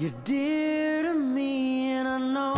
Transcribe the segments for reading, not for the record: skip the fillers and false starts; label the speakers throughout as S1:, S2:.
S1: You're dear to me, and I know.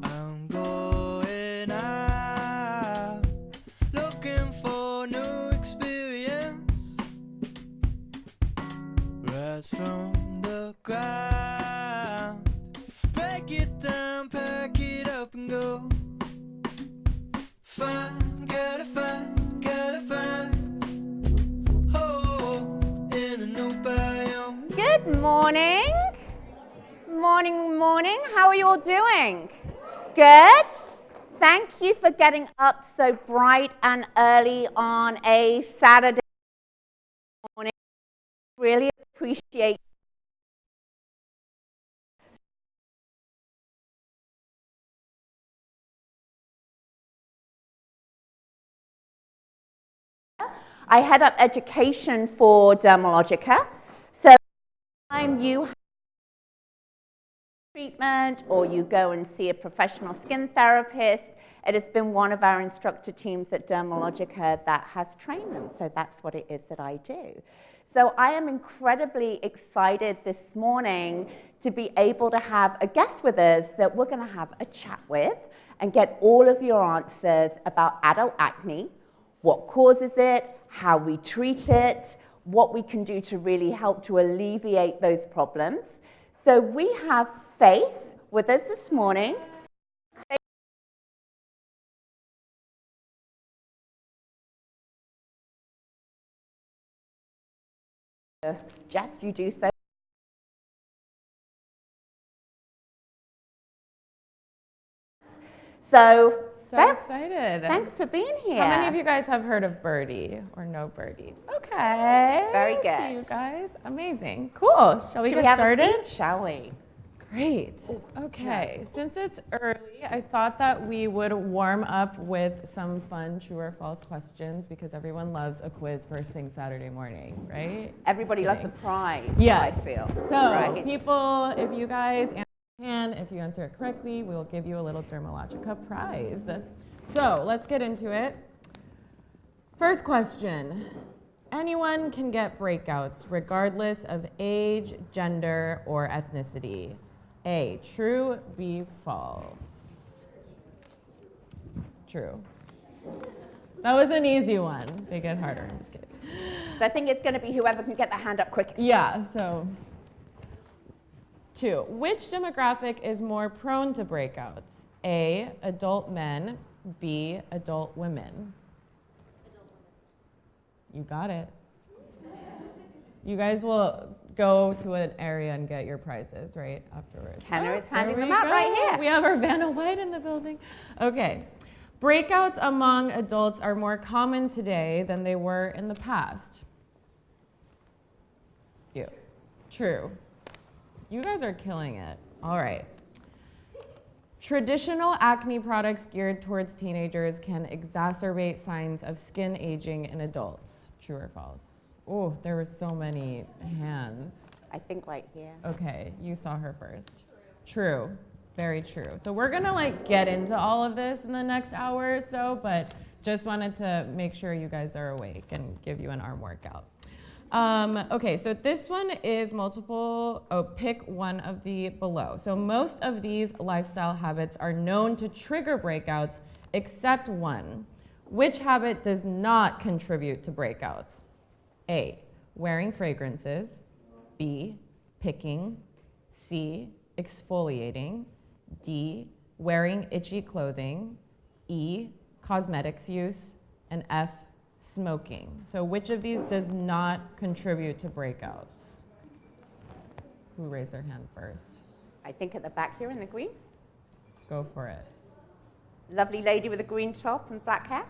S1: I'm going out, looking for new experience. Rise from the ground, break it down, pack it up and go. Gotta find, oh, in a new biome.
S2: Good morning. Morning. How are you all doing? Good? Thank you for getting up so bright and early on a Saturday morning. Really appreciate I head up education for Dermalogica. So anytime you have treatment or you go and see a professional skin therapist, it has been one of our instructor teams at Dermalogica that has trained them. So that's what it is that I do. So I am incredibly excited this morning to be able to have a guest with us that we're going to have a chat with and get all of your answers about adult acne, what causes it, how we treat it, what we can do to really help to alleviate those problems. So we have Faith with us this morning. Just you do so. So
S3: Excited.
S2: Thanks for being here.
S3: How many of you guys have heard of Birdie or know Birdie? Okay.
S2: Very good.
S3: See you guys. Amazing. Cool. Shall we
S2: Should
S3: get
S2: we have
S3: started?
S2: a seat, shall we?
S3: Great. Okay. Since it's early, I thought that we would warm up with some fun true or false questions because everyone loves a quiz first thing Saturday morning, right?
S2: Everybody loves the prize,
S3: Yes.
S2: I feel.
S3: So
S2: Right.
S3: people, if you guys if you answer it correctly, we will give you a little Dermalogica prize. So let's get into it. First question. Anyone can get breakouts regardless of age, gender, or ethnicity. A, true, B, false. True. That was an easy one. They get harder, I'm just kidding.
S2: So I think it's going to be whoever can get the hand up quickest.
S3: Yeah, so 2, which demographic is more prone to breakouts? A, adult men, B, adult women. You got it. You guys will go to an area and get your prizes, right, afterwards.
S2: Kenner is
S3: there
S2: handing
S3: we
S2: them out
S3: go.
S2: right here.
S3: We have our Vanna White in the building. Okay. Breakouts among adults are more common today than they were in the past. You. True. You guys are killing it. All right. Traditional acne products geared towards teenagers can exacerbate signs of skin aging in adults. True or false? Oh, there were so many hands.
S2: I think right here.
S3: Okay, you saw her first. True, very true. So we're gonna get into all of this in the next hour or so, but just wanted to make sure you guys are awake and give you an arm workout. Okay, so this one is multiple, pick one of the below. So most of these lifestyle habits are known to trigger breakouts, except one. Which habit does not contribute to breakouts? A, wearing fragrances. B, picking. C, exfoliating. D, wearing itchy clothing. E, cosmetics use. And F, smoking. So which of these does not contribute to breakouts? Who raised their hand first?
S2: I think at the back here in the green.
S3: Go for it.
S2: Lovely lady with a green top and black hair.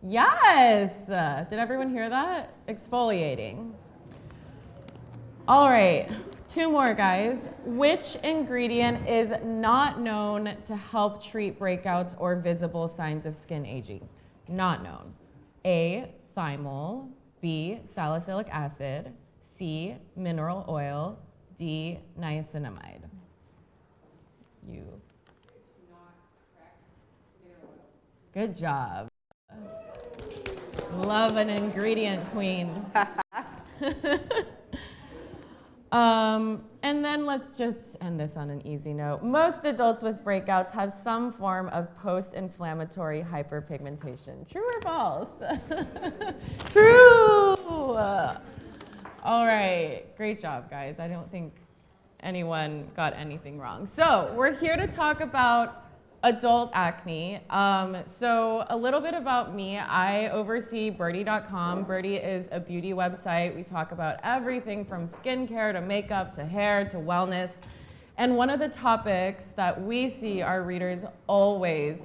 S3: Yes! Did everyone hear that? Exfoliating. All right, 2 more, guys. Which ingredient is not known to help treat breakouts or visible signs of skin aging? Not known. A, thymol. B, salicylic acid. C, mineral oil. D, niacinamide. You.
S4: It's not correct. Mineral oil.
S3: Good job. Love an ingredient queen. And then let's just end this on an easy note. Most adults with breakouts have some form of post-inflammatory hyperpigmentation. True or false? True. All right, great job, guys. I don't think anyone got anything wrong. So we're here to talk about adult acne. So a little bit about me. I oversee Birdie.com. Birdie is a beauty website. We talk about everything from skincare to makeup to hair to wellness. And one of the topics that we see our readers always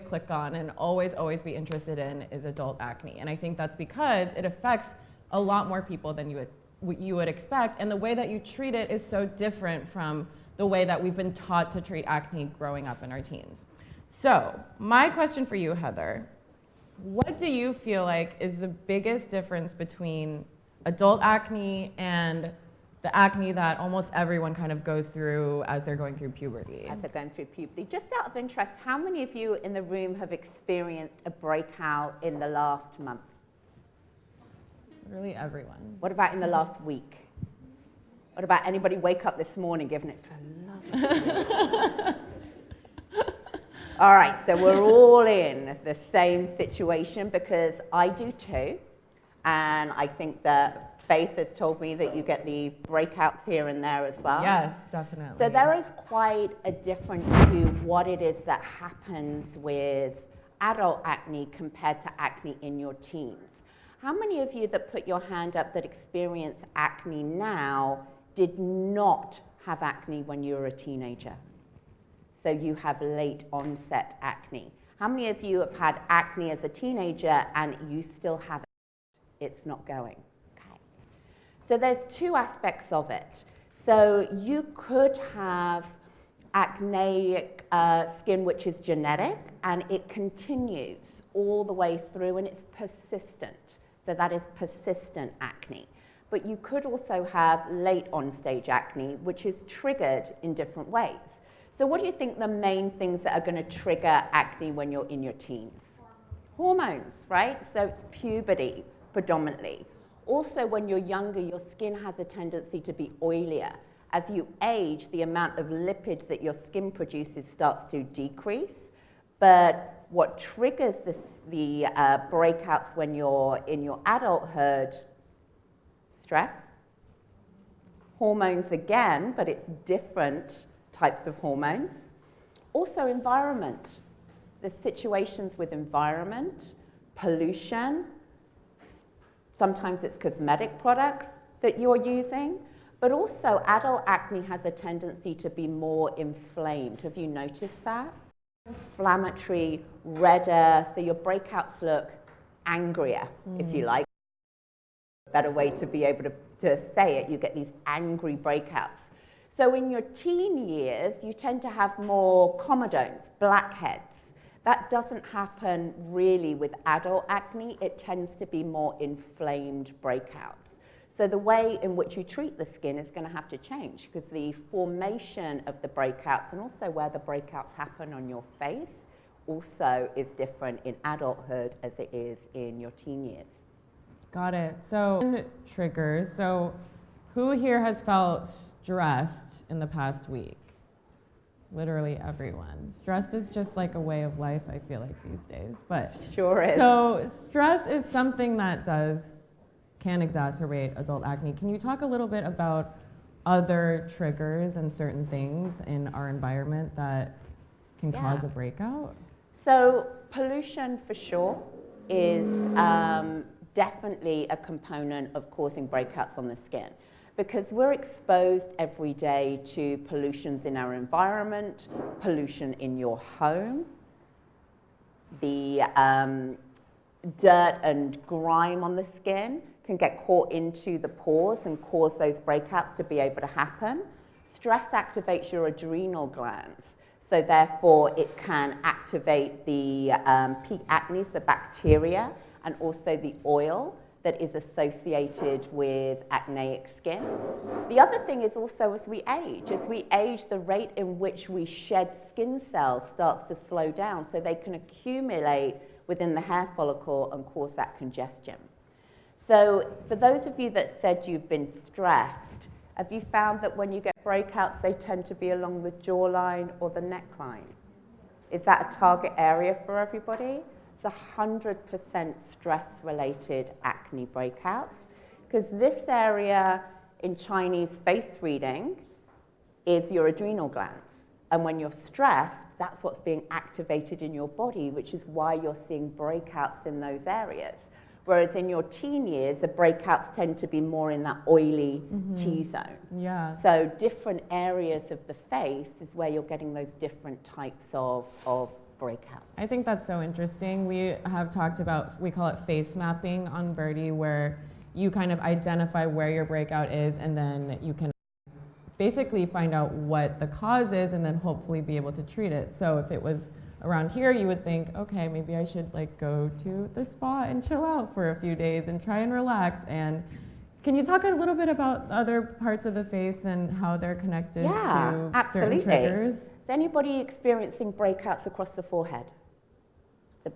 S3: click on and always be interested in is adult acne. And I think that's because it affects a lot more people than you would expect. And the way that you treat it is so different from the way that we've been taught to treat acne growing up in our teens. So my question for you, Heather, what do you feel like is the biggest difference between adult acne and the acne that almost everyone kind of goes through as they're going through puberty?
S2: As they're going through puberty. Just out of interest, how many of you in the room have experienced a breakout in the last month?
S3: Really everyone.
S2: What about in the last week? What about anybody wake up this morning giving it for love? All right, so we're all in the same situation because I do too. And I think that Faith has told me that you get the breakouts here and there as well.
S3: Yes, definitely.
S2: So there is quite a difference to what it is that happens with adult acne compared to acne in your teens. How many of you that put your hand up that experience acne now did not have acne when you were a teenager? So you have late onset acne. How many of you have had acne as a teenager and you still have it? It's not going. Okay. So there's 2 aspects of it. So you could have acneic skin which is genetic and it continues all the way through and it's persistent. So that is persistent acne. But you could also have late on stage acne, which is triggered in different ways. So what do you think the main things that are going to trigger acne when you're in your teens? Hormones, right? So it's puberty predominantly. Also, when you're younger, your skin has a tendency to be oilier. As you age, the amount of lipids that your skin produces starts to decrease. But what triggers the breakouts when you're in your adulthood? Stress, hormones again, but it's different types of hormones. Also environment, the situations with environment, pollution, sometimes it's cosmetic products that you're using, but also adult acne has a tendency to be more inflamed. Have you noticed that? Inflammatory, redder, so your breakouts look angrier, if you like. Better way to be able to say it, you get these angry breakouts. So in your teen years, you tend to have more comedones, blackheads. That doesn't happen really with adult acne. It tends to be more inflamed breakouts. So the way in which you treat the skin is going to have to change because the formation of the breakouts and also where the breakouts happen on your face also is different in adulthood as it is in your teen years.
S3: Got it. So triggers. So who here has felt stressed in the past week? Literally everyone. Stress is just like a way of life, I feel like these days. But
S2: sure is.
S3: So stress is something that can exacerbate adult acne. Can you talk a little bit about other triggers and certain things in our environment that can cause a breakout?
S2: So pollution for sure is definitely a component of causing breakouts on the skin, because we're exposed every day to pollutions in our environment, pollution in your home, the dirt and grime on the skin can get caught into the pores and cause those breakouts to be able to happen. Stress activates your adrenal glands, so therefore it can activate the P. acnes, the bacteria, and also the oil that is associated with acneic skin. The other thing is also as we age, the rate in which we shed skin cells starts to slow down, so they can accumulate within the hair follicle and cause that congestion. So for those of you that said you've been stressed, have you found that when you get breakouts, they tend to be along the jawline or the neckline? Is that a target area for everybody? It's 100% stress-related acne breakouts, because this area in Chinese face reading is your adrenal glands. And when you're stressed, that's what's being activated in your body, which is why you're seeing breakouts in those areas. Whereas in your teen years, the breakouts tend to be more in that oily T-zone.
S3: Yeah.
S2: So different areas of the face is where you're getting those different types of breakouts.
S3: I think that's so interesting. We have talked about, we call it face mapping on Birdie, where you kind of identify where your breakout is, and then you can basically find out what the cause is and then hopefully be able to treat it. So if it was around here, you would think, okay, maybe I should like go to the spa and chill out for a few days and try and relax. And can you talk a little bit about other parts of the face and how they're connected to certain triggers?
S2: Is anybody experiencing breakouts across the forehead?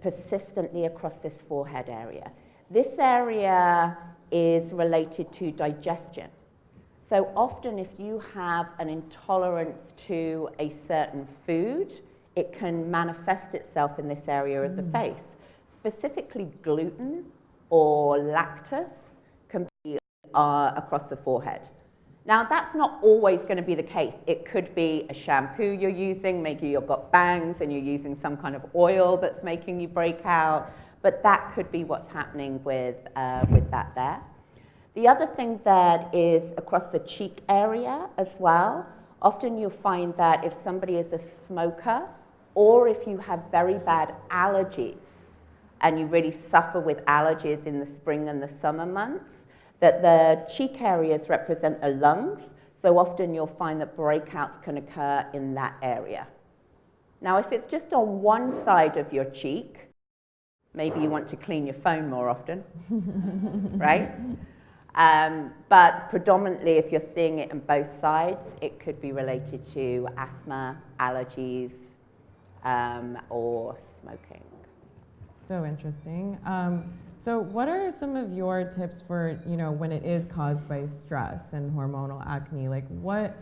S2: Persistently across this forehead area. This area is related to digestion. So often if you have an intolerance to a certain food, it can manifest itself in this area of the face. Specifically gluten or lactose can be across the forehead. Now that's not always going to be the case. It could be a shampoo you're using, maybe you've got bangs and you're using some kind of oil that's making you break out, but that could be what's happening with that there. The other thing that is across the cheek area as well, often you'll find that if somebody is a smoker, or if you have very bad allergies and you really suffer with allergies in the spring and the summer months, that the cheek areas represent the lungs, so often you'll find that breakouts can occur in that area. Now, if it's just on one side of your cheek, maybe you want to clean your phone more often, right? But predominantly, if you're seeing it on both sides, it could be related to asthma, allergies, or smoking.
S3: So interesting. So what are some of your tips for, when it is caused by stress and hormonal acne? Like what,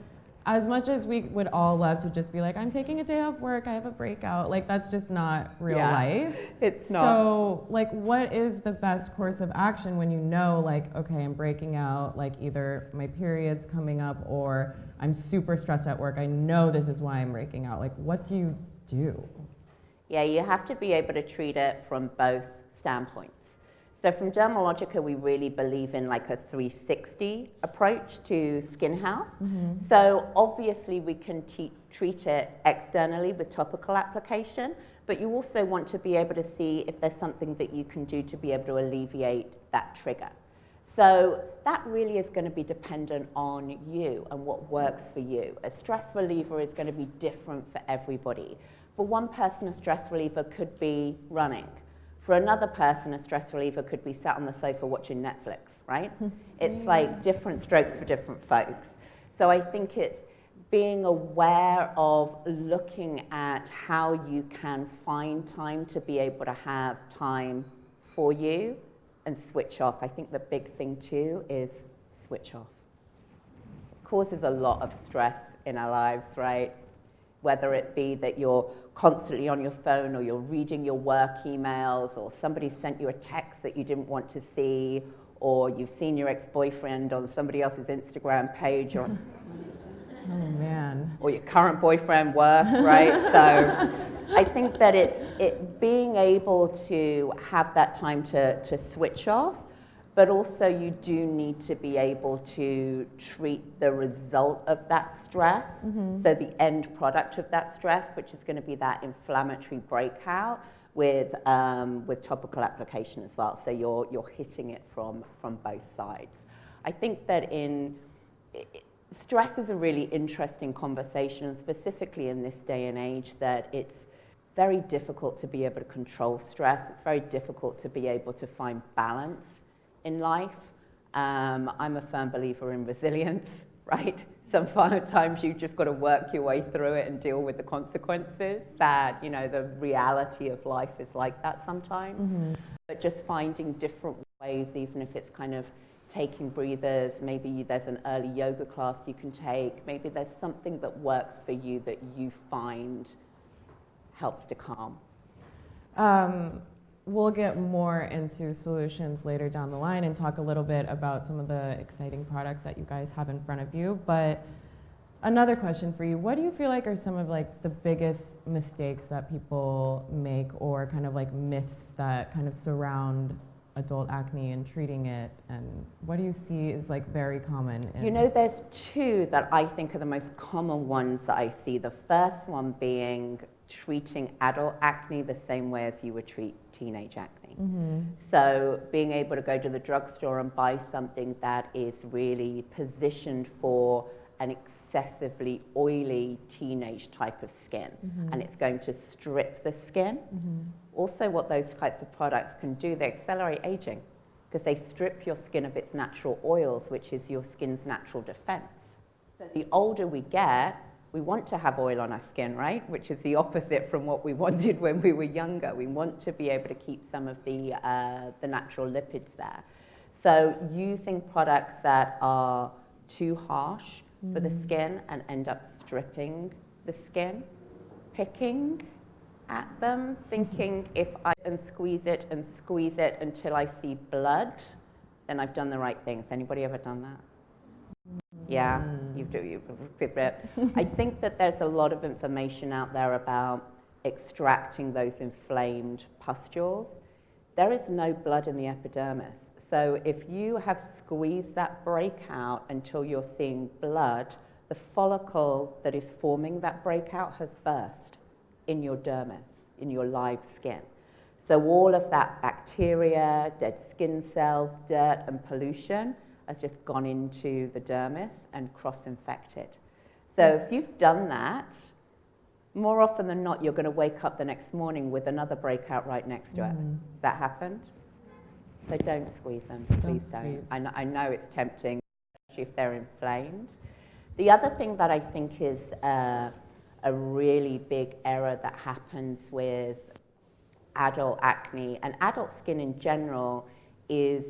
S3: as much as we would all love to just be like, I'm taking a day off work, I have a breakout, like that's just not real life.
S2: It's not.
S3: So like what is the best course of action when you know like, okay, I'm breaking out, like either my period's coming up or I'm super stressed at work, I know this is why I'm breaking out. Like what do you do?
S2: Yeah, you have to be able to treat it from both standpoints. So from Dermalogica, we really believe in like a 360 approach to skin health. So obviously we can treat it externally with topical application, but you also want to be able to see if there's something that you can do to be able to alleviate that trigger. So that really is going to be dependent on you and what works for you. A stress reliever is going to be different for everybody. For one person, a stress reliever could be running. For another person, a stress reliever could be sat on the sofa watching Netflix, right? It's like different strokes for different folks. So I think it's being aware of looking at how you can find time to be able to have time for you and switch off. I think the big thing too is switch off. It causes a lot of stress in our lives, right? Whether it be that you're constantly on your phone or you're reading your work emails or somebody sent you a text that you didn't want to see or you've seen your ex-boyfriend on somebody else's Instagram page or
S3: Oh man.
S2: or your current boyfriend, worse, right? So I think that it being able to have that time to switch off, but also you do need to be able to treat the result of that stress. So the end product of that stress, which is going to be that inflammatory breakout with topical application as well. So you're hitting it from both sides. I think that stress is a really interesting conversation, and specifically in this day and age that it's very difficult to be able to control stress. It's very difficult to be able to find balance in life. I'm a firm believer in resilience, right? Sometimes you've just got to work your way through it and deal with the consequences that, the reality of life is like that sometimes. But just finding different ways, even if it's kind of taking breathers, maybe there's an early yoga class you can take, maybe there's something that works for you that you find helps to calm.
S3: We'll get more into solutions later down the line and talk a little bit about some of the exciting products that you guys have in front of you. But another question for you, what do you feel like are some of the biggest mistakes that people make, or kind of myths that kind of surround adult acne and treating it, and what do you see is very common?
S2: There's two that I think are the most common ones that I see. The first one being treating adult acne the same way as you would treat teenage acne. So being able to go to the drugstore and buy something that is really positioned for an excessively oily teenage type of skin, and it's going to strip the skin. Also, what those types of products can do, they accelerate aging because they strip your skin of its natural oils, which is your skin's natural defense. So the older we get, we want to have oil on our skin, right? Which is the opposite from what we wanted when we were younger. We want to be able to keep some of the natural lipids there. So using products that are too harsh for the skin and end up stripping the skin, picking at them, thinking if I can squeeze it until I see blood, then I've done the right thing. Has anybody ever done that? Yeah, you've it. I think that there's a lot of information out there about extracting those inflamed pustules. There is no blood in the epidermis. So if you have squeezed that breakout until you're seeing blood, the follicle that is forming that breakout has burst in your dermis, in your live skin. So all of that bacteria, dead skin cells, dirt and pollution has just gone into the dermis and cross-infected. So if you've done that, more often than not, you're going to wake up the next morning with another breakout right next to it. Has that happened? So don't squeeze them, please don't. I know it's tempting, especially if they're inflamed. The other thing that I think is a really big error that happens with adult acne and adult skin in general is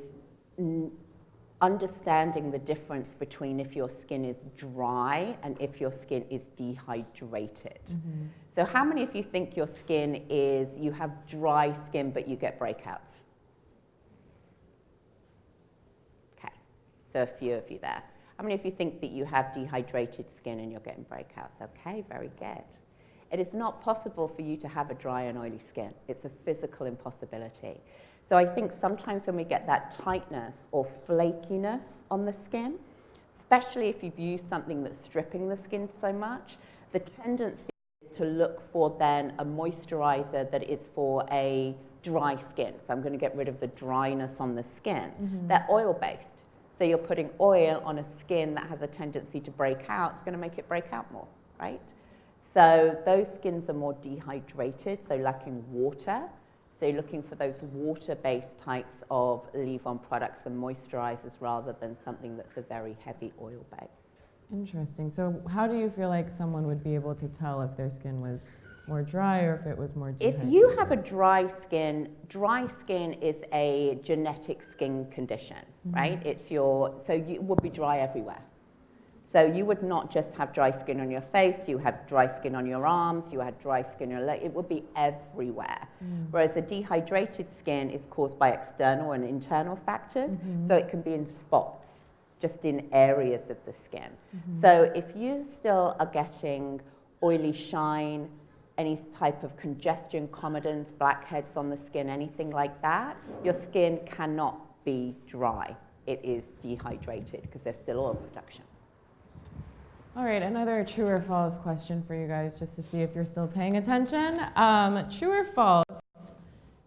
S2: understanding the difference between if your skin is dry and if your skin is dehydrated. So how many of you think your skin is, you have dry skin but you get breakouts? Okay, so a few of you there. How many of you think that you have dehydrated skin and you're getting breakouts? Okay, very good. It is not possible for you to have a dry and oily skin. It's a physical impossibility. So I think sometimes when we get that tightness or flakiness on the skin, especially if you've used something that's stripping the skin so much, the tendency is to look for then a moisturizer that is for a dry skin. So I'm going to get rid of the dryness on the skin. They're oil-based. So you're putting oil on a skin that has a tendency to break out. It's going to make it break out more, right? So those skins are more dehydrated, so lacking water. So you're looking for those water-based types of leave-on products and moisturizers rather than something that's a very heavy oil-based.
S3: Interesting. So how do you feel like someone would be able to tell if their skin was more dry or if it was more dehydrated?
S2: If you have a dry skin is a genetic skin condition, right? So you would be dry everywhere. So you would not just have dry skin on your face, you have dry skin on your arms, you had dry skin on your leg, it would be everywhere. Whereas a dehydrated skin is caused by external and internal factors, so it can be in spots, just in areas of the skin. So if you still are getting oily shine, any type of congestion, comedons, blackheads on the skin, anything like that, your skin cannot be dry. It is dehydrated because there's still oil production.
S3: All right, another true or false question for you guys, just to see if you're still paying attention. True or false,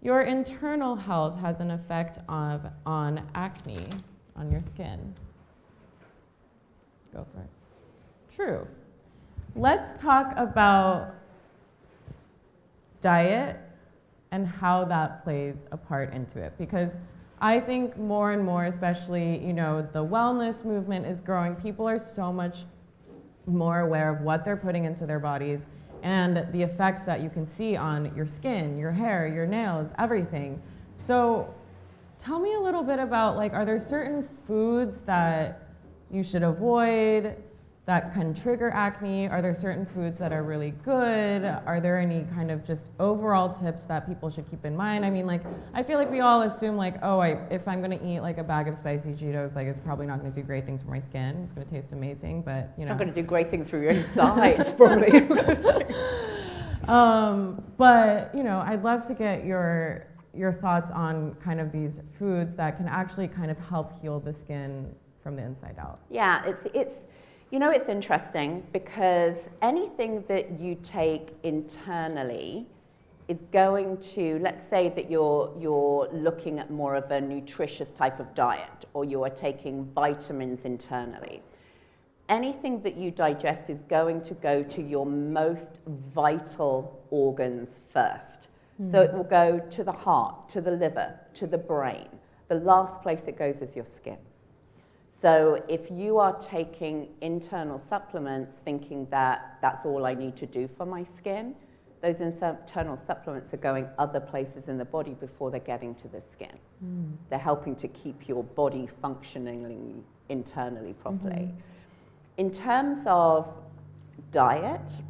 S3: your internal health has an effect on acne on your skin? Go for it. True. Let's talk about diet and how that plays a part into it, because I think more and more, especially, you know, the wellness movement is growing. People are so much more aware of what they're putting into their bodies and the effects that you can see on your skin, your hair, your nails, everything. So tell me a little bit about, like, are there certain foods that you should avoid that can trigger acne? Are there certain foods that are really good? Are there any kind of just overall tips that people should keep in mind? I mean, like, I feel like we all assume, like, oh, if I'm gonna eat like a bag of spicy Cheetos, like, it's probably not gonna do great things for my skin. It's gonna taste amazing, but you know.
S2: It's not gonna do great things for your insides, probably.
S3: But, you know, I'd love to get your thoughts on kind of these foods that can actually kind of help heal the skin from the inside out.
S2: Yeah, it's you know, it's interesting because anything that you take internally is going to, let's say that you're looking at more of a nutritious type of diet, or you are taking vitamins internally. Anything that you digest is going to go to your most vital organs first. So it will go to the heart, to the liver, to the brain. The last place it goes is your skin. So if you are taking internal supplements thinking that that's all I need to do for my skin, those internal supplements are going other places in the body before they're getting to the skin. They're helping to keep your body functioning internally properly. In terms of diet,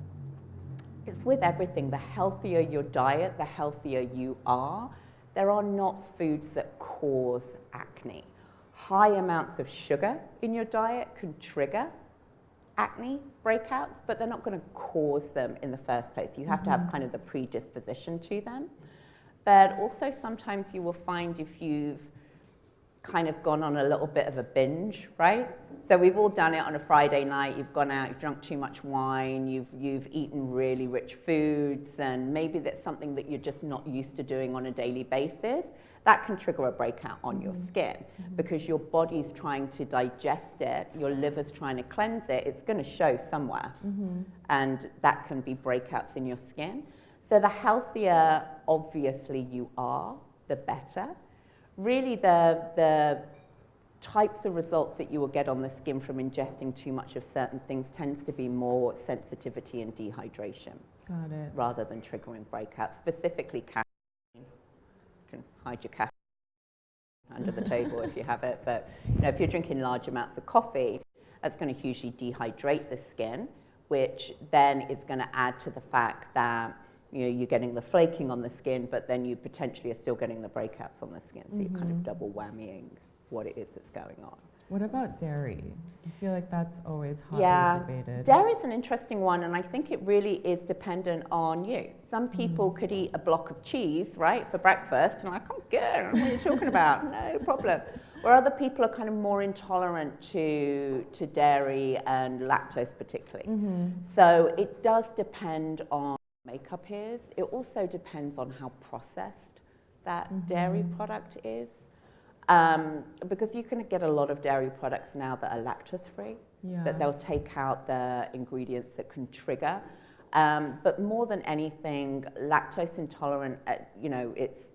S2: it's with everything. The healthier your diet, the healthier you are. There are not foods that cause acne. High amounts of sugar in your diet can trigger acne breakouts, but they're not going to cause them in the first place. You have to have kind of the predisposition to them. But also sometimes you will find if you've kind of gone on a little bit of a binge, right? So we've all done it on a Friday night. You've gone out, you've drunk too much wine, you've eaten really rich foods, and maybe that's something that you're just not used to doing on a daily basis. That can trigger a breakout on your skin because your body's trying to digest it, your liver's trying to cleanse it. It's going to show somewhere, and that can be breakouts in your skin. So the healthier, obviously, you are, the better. Really, the types of results that you will get on the skin from ingesting too much of certain things tends to be more sensitivity and dehydration.
S3: Got it.
S2: Rather than triggering breakouts, specifically caffeine. You can hide your caffeine under the table if you have it, but you know, if you're drinking large amounts of coffee, that's going to hugely dehydrate the skin, which then is going to add to the fact that you're getting the flaking on the skin, but then you potentially are still getting the breakouts on the skin. So you're kind of double whammying what it is that's going on.
S3: What about dairy? I feel like that's always hotly debated.
S2: Dairy is an interesting one, and I think it really is dependent on you. Some people could eat a block of cheese, right, for breakfast, and I'm like, I'm good, what are you talking about? No problem. Where other people are kind of more intolerant to dairy and lactose particularly. So it does depend on makeup is. It also depends on how processed that dairy product is. Because you can get a lot of dairy products now that are lactose free, that they'll take out the ingredients that can trigger. But more than anything, lactose intolerant, it's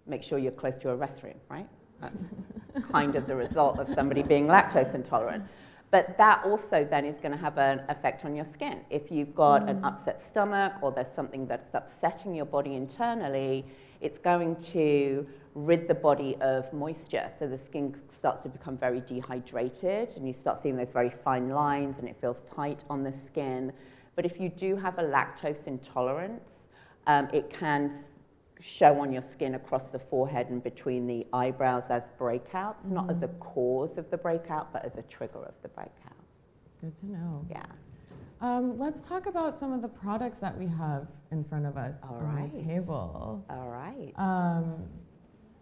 S2: make sure you're close to a restroom, right? That's kind of the result of somebody being lactose intolerant. But that also then is going to have an effect on your skin. If you've got an upset stomach or there's something that's upsetting your body internally, it's going to rid the body of moisture. So the skin starts to become very dehydrated and you start seeing those very fine lines and it feels tight on the skin. But if you do have a lactose intolerance, it can show on your skin across the forehead and between the eyebrows as breakouts, not as a cause of the breakout, but as a trigger of the breakout.
S3: Good to know.
S2: Yeah.
S3: Let's talk about some of the products that we have in front of us
S2: All
S3: on
S2: right.
S3: the table.
S2: All right.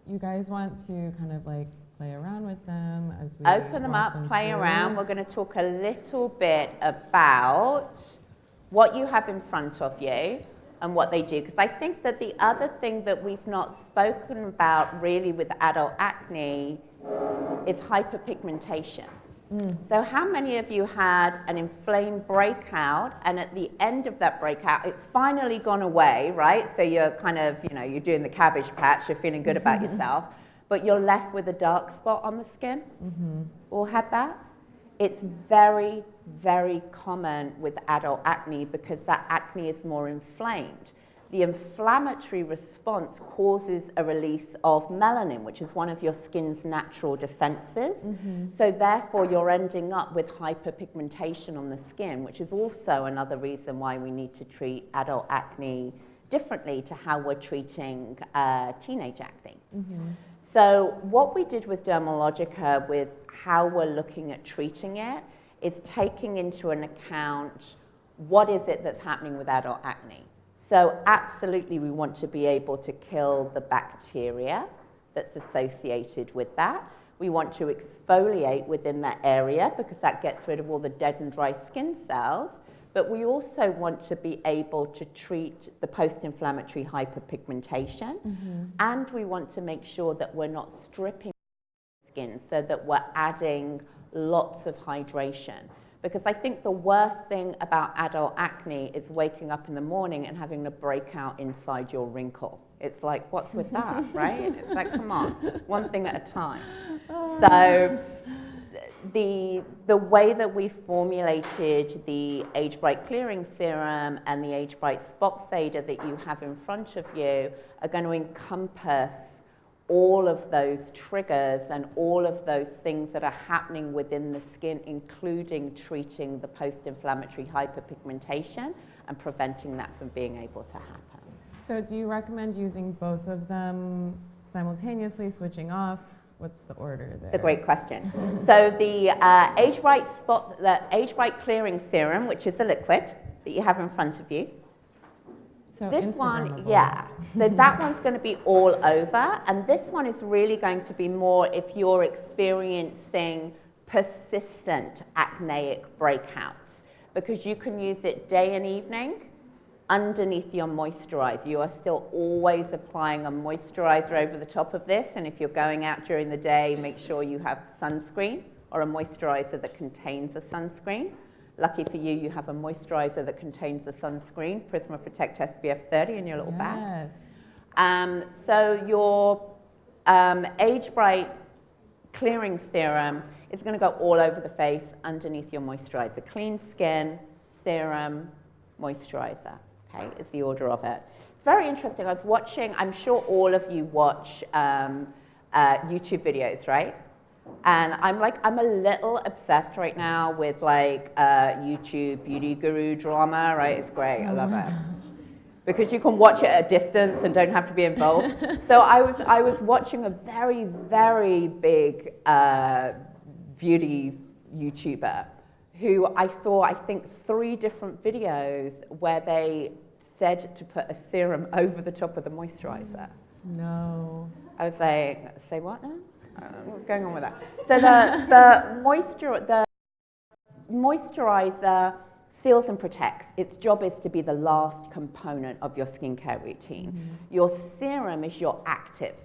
S3: You guys want to kind of like play around with them as we
S2: Open them
S3: walk
S2: up, play
S3: through?
S2: around. We're going to talk a little bit about what you have in front of you and what they do. Because I think that the other thing that we've not spoken about really with adult acne is hyperpigmentation. So how many of you had an inflamed breakout, and at the end of that breakout, it's finally gone away, right? So you're kind of, you're doing the cabbage patch, you're feeling good about yourself, but you're left with a dark spot on the skin? All had that? It's very, very common with adult acne because that acne is more inflamed. The inflammatory response causes a release of melanin, which is one of your skin's natural defenses. So therefore, you're ending up with hyperpigmentation on the skin, which is also another reason why we need to treat adult acne differently to how we're treating teenage acne. So what we did with Dermalogica, with how we're looking at treating it, is taking into an account what is it that's happening with adult acne. So absolutely, we want to be able to kill the bacteria that's associated with that. We want to exfoliate within that area because that gets rid of all the dead and dry skin cells. But we also want to be able to treat the post-inflammatory hyperpigmentation. And we want to make sure that we're not stripping skin so that we're adding lots of hydration. Because I think the worst thing about adult acne is waking up in the morning and having a breakout inside your wrinkle. It's like, what's with that, right? It's like, come on, one thing at a time. So the way that we formulated the Age Bright Clearing Serum and the Age Bright Spot Fader that you have in front of you are going to encompass all of those triggers and all of those things that are happening within the skin, including treating the post-inflammatory hyperpigmentation and preventing that from being able to happen.
S3: So do you recommend using both of them simultaneously, switching off? What's the order there?
S2: It's a great question. So the Age Bright Clearing Serum, which is the liquid that you have in front of you,
S3: So
S2: this one,
S3: Instagrammable.
S2: yeah. So that one's going to be all over. And this one is really going to be more if you're experiencing persistent acneic breakouts, because you can use it day and evening underneath your moisturizer. You are still always applying a moisturizer over the top of this. And if you're going out during the day, make sure you have sunscreen or a moisturizer that contains a sunscreen. Lucky for you, you have a moisturizer that contains the sunscreen, Prisma Protect SPF 30 in your little bag. So your Age Bright Clearing Serum is going to go all over the face underneath your moisturizer. Clean skin, serum, moisturizer, okay, is the order of it. It's very interesting. I was watching, I'm sure all of you watch YouTube videos, right? And I'm a little obsessed right now with like YouTube beauty guru drama, right? It's great, I love it. Because you can watch it at a distance and don't have to be involved. So I was watching a very, very big beauty YouTuber who I saw, I think, 3 different videos where they said to put a serum over the top of the moisturizer.
S3: No.
S2: I was like, say what now? What's going on with that? So the moisturizer seals and protects. Its job is to be the last component of your skincare routine. Your serum is your active.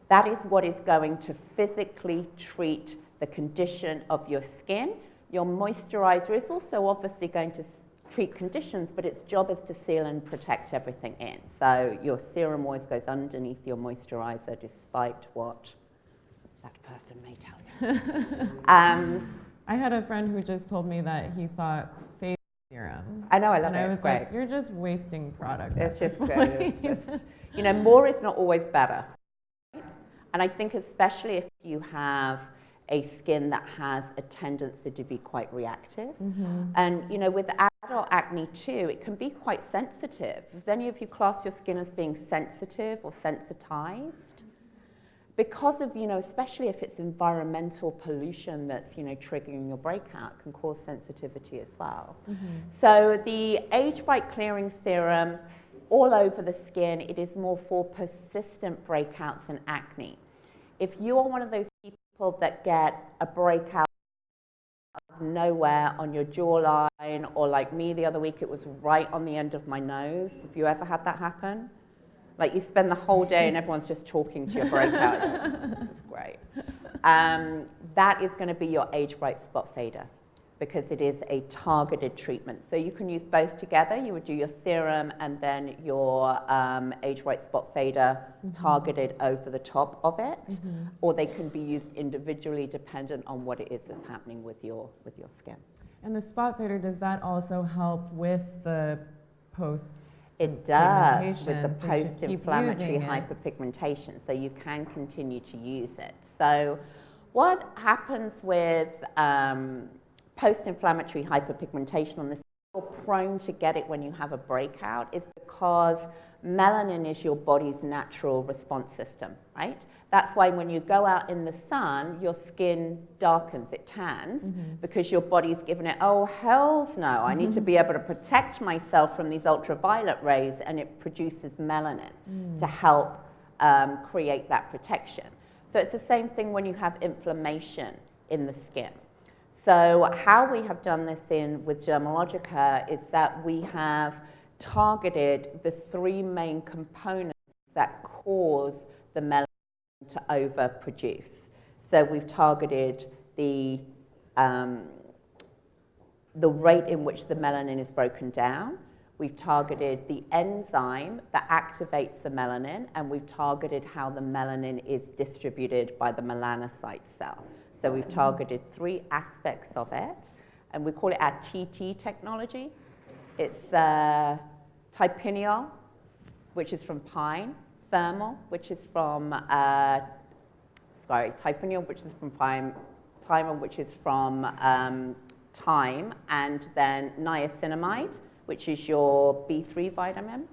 S2: That is what is going to physically treat the condition of your skin. Your moisturizer is also obviously going to treat conditions, but its job is to seal and protect everything in. So your serum always goes underneath your moisturizer, despite what that person may tell you.
S3: I had a friend who just told me that he thought face serum.
S2: I know, I love
S3: and
S2: it.
S3: I was
S2: It's great.
S3: like, you're just wasting product.
S2: It's just good. It's just, more is not always better. And I think especially if you have a skin that has a tendency to be quite reactive. And, with adult acne too, it can be quite sensitive. Does any of you class your skin as being sensitive or sensitized? because of, especially if it's environmental pollution that's, triggering your breakout, can cause sensitivity as well. So the age bright clearing serum, all over the skin, it is more for persistent breakouts and acne. If you're one of those people that get a breakout out of nowhere on your jawline, or like me the other week, it was right on the end of my nose. Have you ever had that happen? Like you spend the whole day and everyone's just talking to your breakout. This is great. That is going to be your age bright spot fader, because it is a targeted treatment. So you can use both together. You would do your serum and then your age bright spot fader targeted over the top of it, or they can be used individually dependent on what it is that's happening with your skin.
S3: And the spot fader, does that also help with the post?
S2: It does, with the
S3: pigmentation, so you should keep
S2: post-inflammatory
S3: using it.
S2: hyperpigmentation, so you can continue to use it. So what happens with post-inflammatory hyperpigmentation on the skin, you're prone to get it when you have a breakout, is because melanin is your body's natural response system, right? That's why when you go out in the sun, your skin darkens, it tans, because your body's given it, oh, hells no, I need to be able to protect myself from these ultraviolet rays, and it produces melanin to help create that protection. So it's the same thing when you have inflammation in the skin. So how we have done this with Dermalogica is that we have targeted the three main components that cause the melanin to overproduce. So we've targeted the rate in which the melanin is broken down. We've targeted the enzyme that activates the melanin, and we've targeted how the melanin is distributed by the melanocyte cell. So we've targeted three aspects of it, and we call it our TT technology. It's typineol, which is from pine, thermal, which is from, typineol, which is from pine, thymal, which is from thyme, and then niacinamide, which is your B3 vitamin.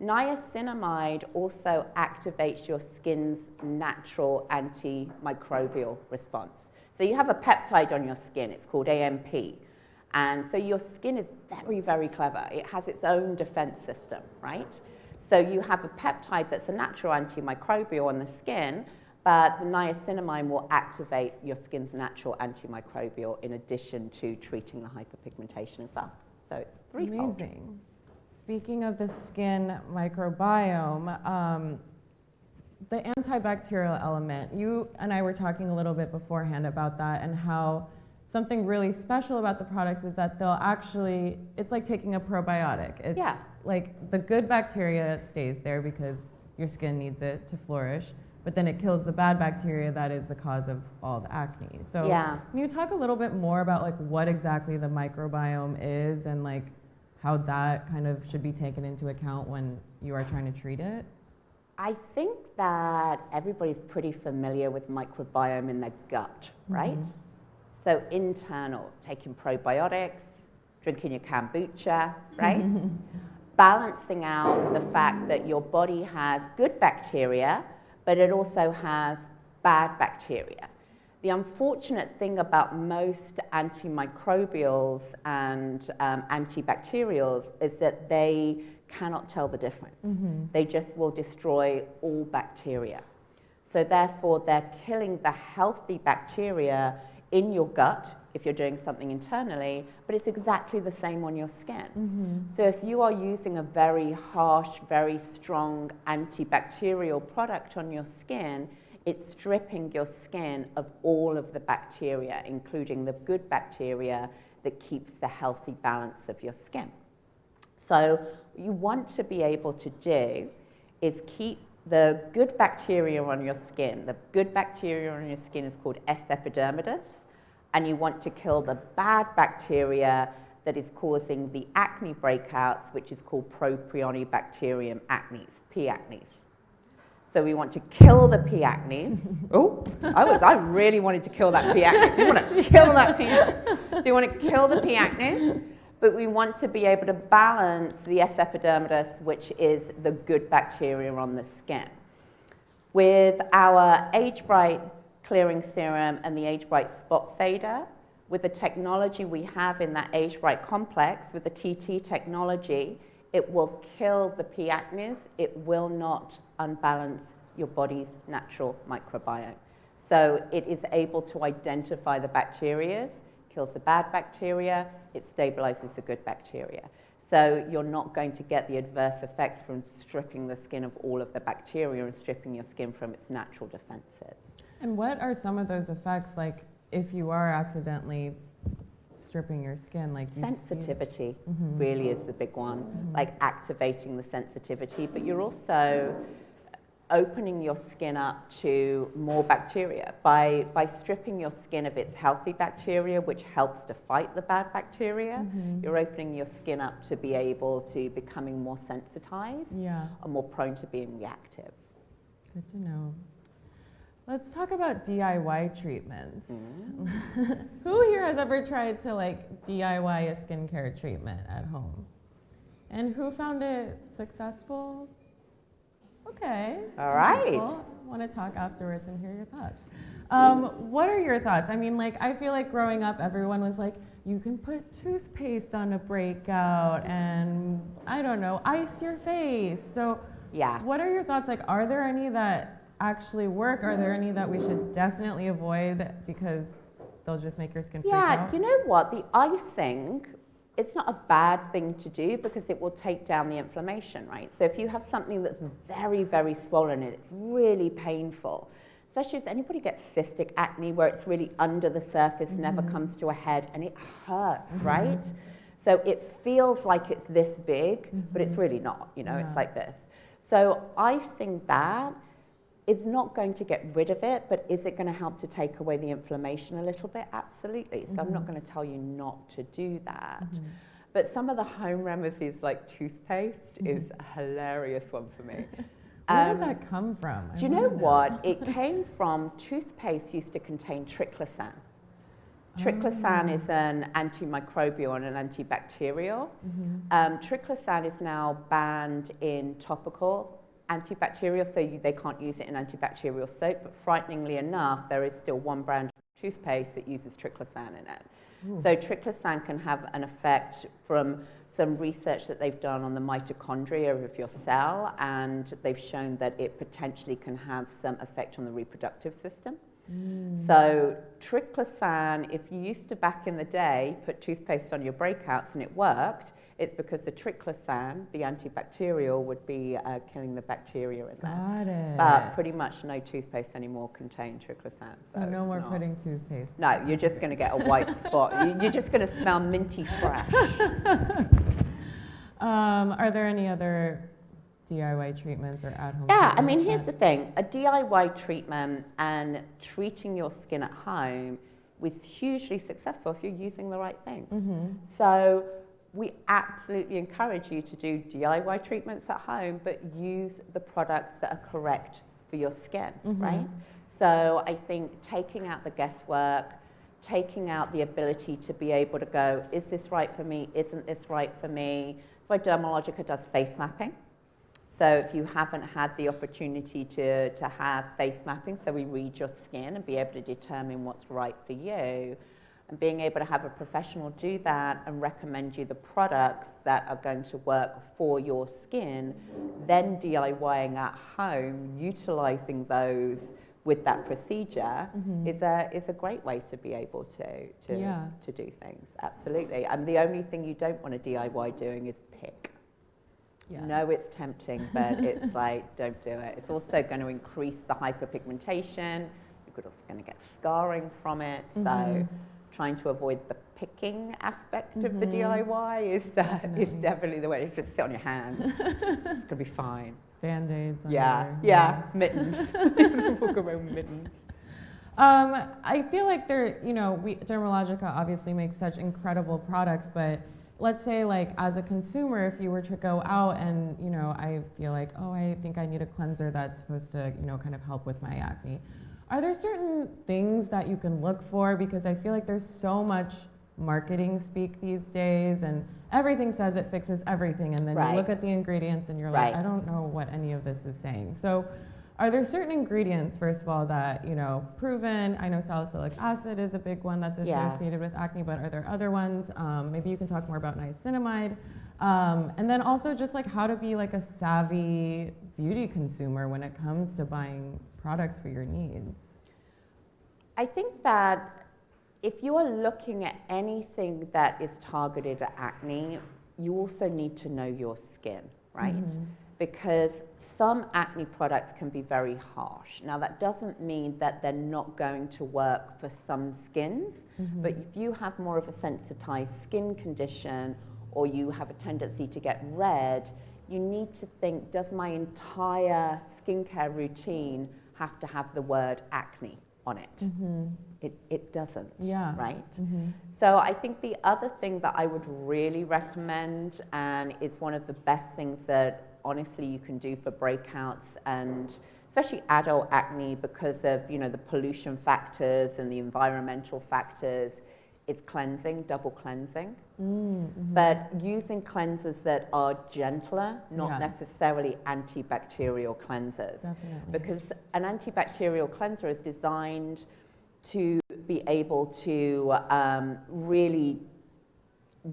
S2: Niacinamide also activates your skin's natural antimicrobial response. So you have a peptide on your skin, it's called AMP. And so your skin is very, very clever. It has its own defense system, right? So you have a peptide that's a natural antimicrobial on the skin, but the niacinamide will activate your skin's natural antimicrobial in addition to treating the hyperpigmentation as well. So it's threefold.
S3: Amazing. Speaking of the skin microbiome, the antibacterial element, you and I were talking a little bit beforehand about that, and how something really special about the products is that they'll actually, it's like taking a probiotic. It's like the good bacteria stays there because your skin needs it to flourish, but then it kills the bad bacteria that is the cause of all the acne. So can you talk a little bit more about like what exactly the microbiome is, and like how that kind of should be taken into account when you are trying to treat it?
S2: I think that everybody's pretty familiar with microbiome in their gut, right? So internal, taking probiotics, drinking your kombucha, right? Balancing out the fact that your body has good bacteria, but it also has bad bacteria. The unfortunate thing about most antimicrobials and antibacterials is that they cannot tell the difference. They just will destroy all bacteria. So therefore, they're killing the healthy bacteria in your gut if you're doing something internally, but it's exactly the same on your skin. So if you are using a very harsh, very strong antibacterial product on your skin, it's stripping your skin of all of the bacteria, including the good bacteria that keeps the healthy balance of your skin. So what you want to be able to do is keep the good bacteria on your skin. The good bacteria on your skin is called S. epidermidis, and you want to kill the bad bacteria that is causing the acne breakouts, which is called Propionibacterium acnes, P. acnes. So we want to kill the P. acnes. I really wanted to kill that P. acnes. You want to kill that P. acnes. So you want to kill the P. acnes, but we want to be able to balance the S. epidermidis, which is the good bacteria on the skin. With our Age Bright Clearing Serum and the Age Bright Spot Fader, with the technology we have in that Age Bright complex, with the TT technology, it will kill the P. acnes. It will not unbalance your body's natural microbiome. So it is able to identify the bacteria, kills the bad bacteria, it stabilizes the good bacteria. So you're not going to get the adverse effects from stripping the skin of all of the bacteria and stripping your skin from its natural defenses.
S3: And what are some of those effects, like if you are accidentally stripping your skin? Like
S2: sensitivity really is the big one, like activating the sensitivity, but you're also opening your skin up to more bacteria. By stripping your skin of its healthy bacteria, which helps to fight the bad bacteria, you're opening your skin up to be able to becoming more sensitized or more prone to being reactive.
S3: Good to know. Let's talk about DIY treatments. Who here has ever tried to like DIY a skincare treatment at home? And who found it successful? Okay.
S2: All right.
S3: I want to talk afterwards and hear your thoughts. What are your thoughts? I mean, like, I feel like growing up, everyone was like, you can put toothpaste on a breakout and, I don't know, ice your face. So what are your thoughts? Like, are there any that actually work? Are there any that we should definitely avoid because they'll just make your skin freak out?
S2: Yeah, you know what? The icing, it's not a bad thing to do because it will take down the inflammation, right? So if you have something that's very, very swollen and it's really painful, especially if anybody gets cystic acne where it's really under the surface, never comes to a head, and it hurts, right? So it feels like it's this big, but it's really not, you know, it's like this. So icing that is not going to get rid of it, but is it going to help to take away the inflammation a little bit? Absolutely. So I'm not going to tell you not to do that. But some of the home remedies like toothpaste is a hilarious one for me.
S3: Where did that come from?
S2: Do you know what? It came from toothpaste used to contain triclosan. Triclosan is an antimicrobial and an antibacterial. Triclosan is now banned in topical antibacterial, so they can't use it in antibacterial soap, but frighteningly enough, there is still one brand of toothpaste that uses triclosan in it. So triclosan can have an effect from some research that they've done on the mitochondria of your cell, and they've shown that it potentially can have some effect on the reproductive system. So triclosan, if you used to back in the day put toothpaste on your breakouts and it worked, it's because the triclosan, the antibacterial, would be killing the bacteria in there.
S3: Got it.
S2: But pretty much no toothpaste anymore contain triclosan.
S3: So no more putting toothpaste.
S2: No, you're just going to get a white spot. You're just going to smell minty fresh.
S3: Are there any other DIY treatments or at-home?
S2: Yeah, I mean, here's the thing. A DIY treatment and treating your skin at home was hugely successful if you're using the right things. So we absolutely encourage you to do DIY treatments at home, but use the products that are correct for your skin, right? So I think taking out the guesswork, taking out the ability to be able to go, is this right for me? Isn't this right for me? That's why Dermalogica does face mapping. So if you haven't had the opportunity to have face mapping, so we read your skin and be able to determine what's right for you, and being able to have a professional do that and recommend you the products that are going to work for your skin, then DIYing at home, utilizing those with that procedure is a great way to be able to do things. Absolutely. And the only thing you don't want to DIY doing is pick. No, it's tempting, but it's like, don't do it. It's also going to increase the hyperpigmentation. You're also going to get scarring from it. So trying to avoid the picking aspect of the DIY is definitely the way to just sit on your hands. It's going to be fine.
S3: Band-aids.
S2: Mittens. Walk around with mittens.
S3: I feel like Dermalogica obviously makes such incredible products, but let's say like as a consumer, if you were to go out and, I feel like, oh, I think I need a cleanser that's supposed to, kind of help with my acne. Are there certain things that you can look for? Because I feel like there's so much marketing speak these days and everything says it fixes everything. And then you look at the ingredients and you're like, I don't know what any of this is saying. So Are there certain ingredients, first of all, that, you know, proven? I know salicylic acid is a big one that's
S2: Yeah.
S3: associated with acne, but are there other ones? Maybe you can talk more about niacinamide. And then also just like how to be like a savvy beauty consumer when it comes to buying products for your needs.
S2: I think that if you are looking at anything that is targeted at acne, you also need to know your skin, right? Because some acne products can be very harsh. Now that doesn't mean that they're not going to work for some skins, but if you have more of a sensitized skin condition or you have a tendency to get red, you need to think, does my entire skincare routine have to have the word acne on it? It doesn't, right? So I think the other thing that I would really recommend, and is one of the best things that honestly you can do for breakouts and especially adult acne because of, you know, the pollution factors and the environmental factors, is cleansing, double cleansing. But using cleansers that are gentler, not necessarily antibacterial cleansers. Because an antibacterial cleanser is designed to be able to really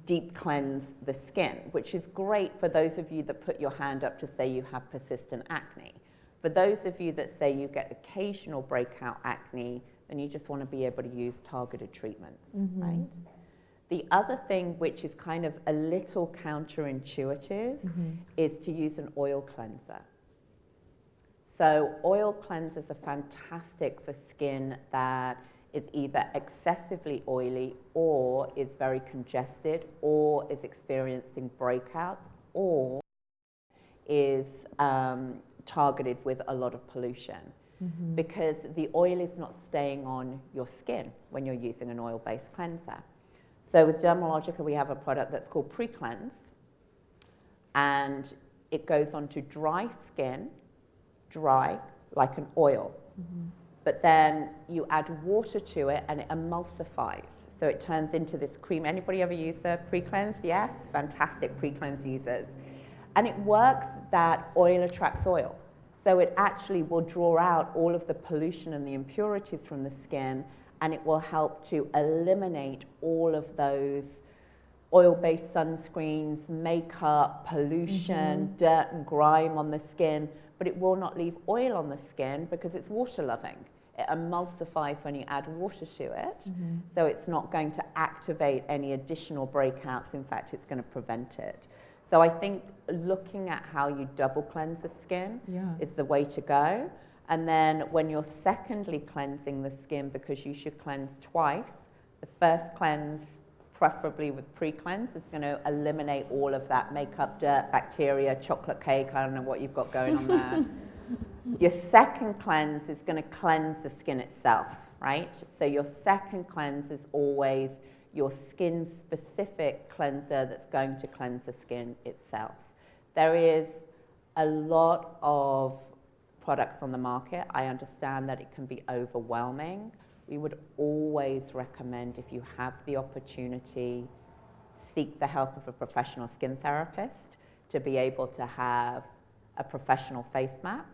S2: deep cleanse the skin, which is great for those of you that put your hand up to say you have persistent acne. For those of you that say you get occasional breakout acne, then you just want to be able to use targeted treatments, right? The other thing, which is kind of a little counterintuitive, is to use an oil cleanser. So oil cleansers are fantastic for skin that is either excessively oily or is very congested or is experiencing breakouts or is targeted with a lot of pollution. Because the oil is not staying on your skin when you're using an oil-based cleanser. So with Dermalogica, we have a product that's called Pre-Cleanse, and it goes onto dry skin, dry like an oil. But then you add water to it and it emulsifies. So it turns into this cream. Anybody ever use the Pre-Cleanse? Yes? Fantastic Pre-Cleanse users. And it works that oil attracts oil. So it actually will draw out all of the pollution and the impurities from the skin, and it will help to eliminate all of those oil-based sunscreens, makeup, pollution, dirt and grime on the skin, but it will not leave oil on the skin because it's water-loving. It emulsifies when you add water to it, so it's not going to activate any additional breakouts. In fact, it's going to prevent it. So I think looking at how you double cleanse the skin is the way to go. And then when you're secondly cleansing the skin, because you should cleanse twice, the first cleanse, preferably with pre-cleanse, is going to eliminate all of that makeup, dirt, bacteria, chocolate cake, I don't know what you've got going on there. Your second cleanse is going to cleanse the skin itself, right? So your second cleanse is always your skin-specific cleanser that's going to cleanse the skin itself. There is a lot of products on the market. I understand that it can be overwhelming. We would always recommend, if you have the opportunity, seek the help of a professional skin therapist to be able to have a professional face map.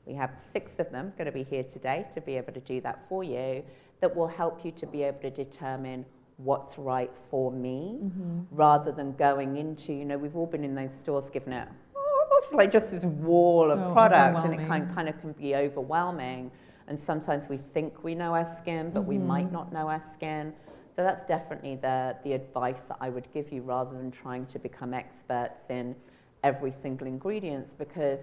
S2: We have 6 of them going to be here today to be able to do that for you, that will help you to be able to determine what's right for me, rather than going into, you know, we've all been in those stores giving it, it's like just this wall of product, and it kind of can be overwhelming. And sometimes we think we know our skin, but we might not know our skin. So that's definitely the advice that I would give you, rather than trying to become experts in every single ingredient, because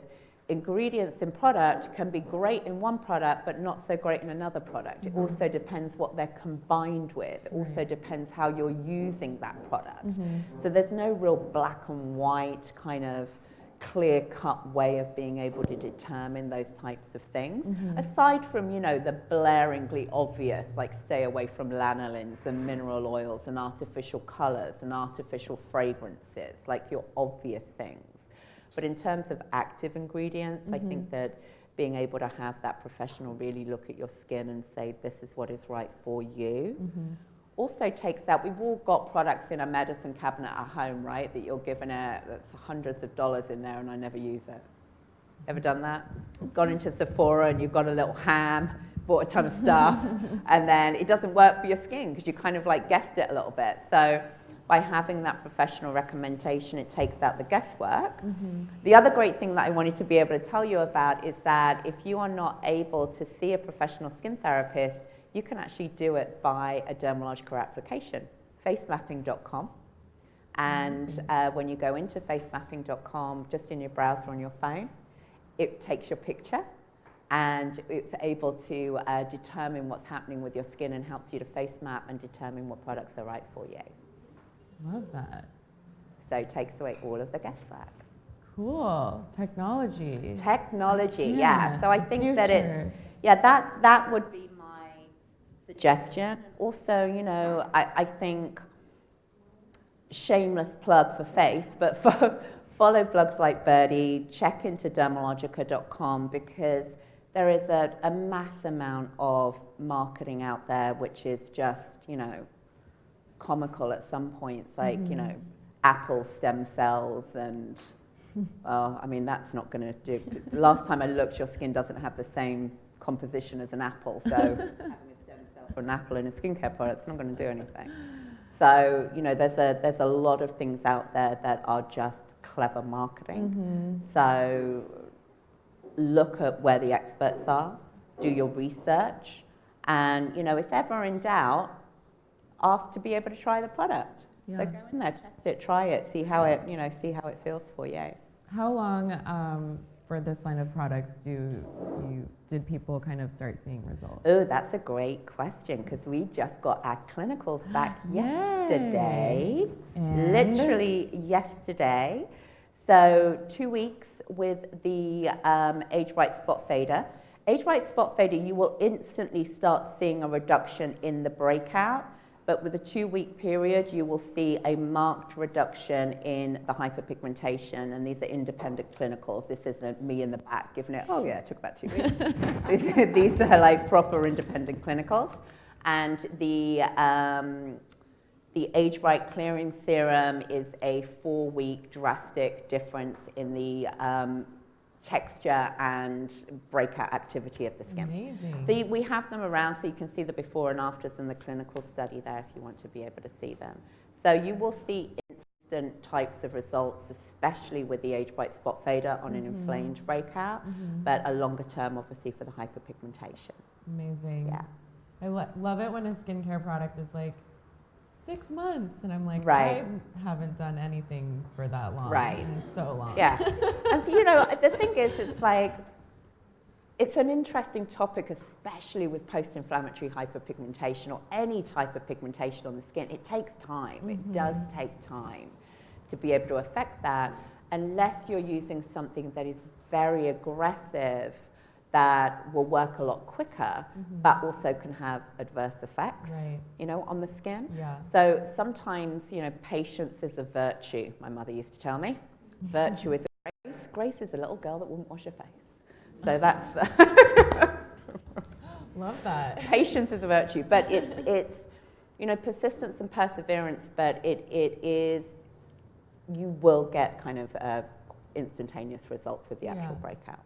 S2: ingredients in product can be great in one product but not so great in another product. It also depends what they're combined with. It also depends how you're using that product. So there's no real black and white kind of clear-cut way of being able to determine those types of things, aside from, you know, the blaringly obvious, like stay away from lanolins and mineral oils and artificial colors and artificial fragrances, like your obvious things. But in terms of active ingredients, I think that being able to have that professional really look at your skin and say, this is what is right for you, also takes out, we've all got products in a medicine cabinet at home, right, that you're given that's hundreds of dollars in there and I never use it. Ever done that? Gone into Sephora and you've got a little ham, bought a ton of stuff, and then it doesn't work for your skin because you kind of like guessed it a little bit. So by having that professional recommendation, it takes out the guesswork. The other great thing that I wanted to be able to tell you about is that if you are not able to see a professional skin therapist, you can actually do it by a Dermalogica application, facemapping.com. And when you go into facemapping.com, just in your browser on your phone, it takes your picture and it's able to determine what's happening with your skin and helps you to face map and determine what products are right for you.
S3: Love that.
S2: So it takes away all of the guesswork.
S3: Cool. Technology.
S2: Technology, yeah. So I think that
S3: future.
S2: it's, yeah, that would be my suggestion. Also, you know, I think, shameless plug for Face, but follow blogs like Birdie, check into dermalogica.com because there is a mass amount of marketing out there which is just, you know, comical at some points, like, you know, apple stem cells and, well, I mean, that's not going to do. The last time I looked, your skin doesn't have the same composition as an apple, so having a stem cell for an apple in a skincare product is not going to do anything. So, you know, there's a lot of things out there that are just clever marketing. So look at where the experts are, do your research, and, you know, if ever in doubt, ask to be able to try the product.
S3: Yeah.
S2: So go in there, test it, try it, see how it, you know, see how it feels for you.
S3: How long for this line of products did people kind of start seeing results?
S2: Oh, that's a great question because we just got our clinicals back yesterday,
S3: And?
S2: literally yesterday. So 2 weeks with the Age Right Spot Fader. Age Right Spot Fader, you will instantly start seeing a reduction in the breakout. But with a 2-week period, you will see a marked reduction in the hyperpigmentation. And these are independent clinicals. This isn't me in the back giving it, oh yeah, it took about 2 weeks. These are like proper independent clinicals. And the Age Right Clearing Serum is a 4-week drastic difference in the texture and breakout activity of the skin.
S3: Amazing.
S2: So we have them around so you can see the before and afters in the clinical study there if you want to be able to see them. So you will see instant types of results, especially with the Age Right Spot Fader on an inflamed breakout, but a longer term obviously for the hyperpigmentation.
S3: Amazing.
S2: Yeah.
S3: I love it when a skincare product is like 6 months, and I'm like,
S2: Right.
S3: I haven't done anything for that long.
S2: Right.
S3: In so long.
S2: Yeah. And so, you know, the thing is, it's like, it's an interesting topic, especially with post-inflammatory hyperpigmentation or any type of pigmentation on the skin. It takes time. It does take time to be able to affect that, unless you're using something that is very aggressive that will work a lot quicker, but also can have adverse effects,
S3: Right.
S2: you know, on the skin.
S3: Yeah.
S2: So sometimes, you know, patience is a virtue, my mother used to tell me. Virtue is a grace. Grace is a little girl that wouldn't wash her face. So that's,
S3: Love that.
S2: patience is a virtue, but it's, you know, persistence and perseverance, but it is, you will get kind of instantaneous results with the actual breakout.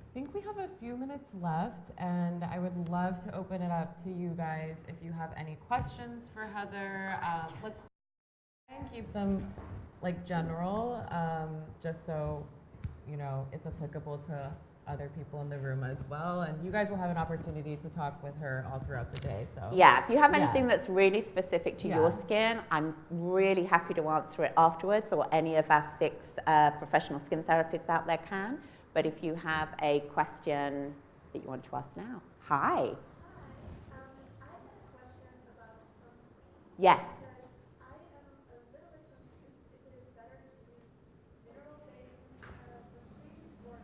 S3: I think we have a few minutes left, and I would love to open it up to you guys if you have any questions for Heather. Let's try and keep them like general, just so you know it's applicable to other people in the room as well. And you guys will have an opportunity to talk with her all throughout the day. So
S2: Yeah, if you have anything that's really specific to your
S3: Yeah.
S2: skin, I'm really happy to answer it afterwards, or any of our 6 professional skin therapists out there can. But if you have a question that you want to ask now. Hi.
S5: I have a question about sunscreen.
S2: Yes.
S5: Because I am a little bit confused if it is better to use mineral-based sunscreen or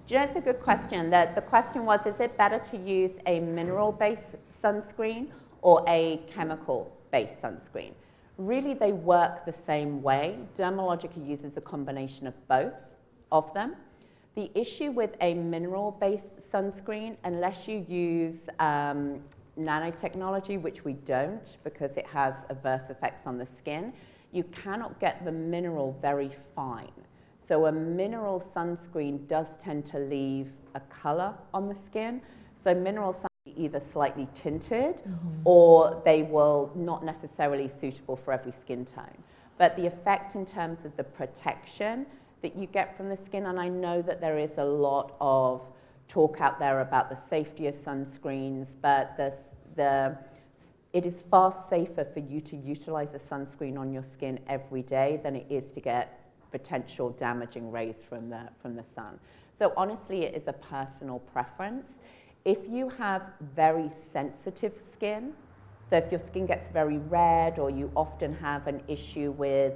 S2: Do you know, it's a good question. The question was, is it better to use a mineral-based sunscreen or a chemical-based sunscreen? Really, they work the same way. Dermalogica uses a combination of both of them. The issue with a mineral-based sunscreen, unless you use nanotechnology, which we don't because it has adverse effects on the skin, you cannot get the mineral very fine. So a mineral sunscreen does tend to leave a color on the skin. So mineral sunscreen either slightly tinted or they will not necessarily suitable for every skin tone. But the effect in terms of the protection that you get from the skin, and I know that there is a lot of talk out there about the safety of sunscreens, but it is far safer for you to utilize a sunscreen on your skin every day than it is to get potential damaging rays from the sun. So honestly, it is a personal preference. If you have very sensitive skin, so if your skin gets very red or you often have an issue with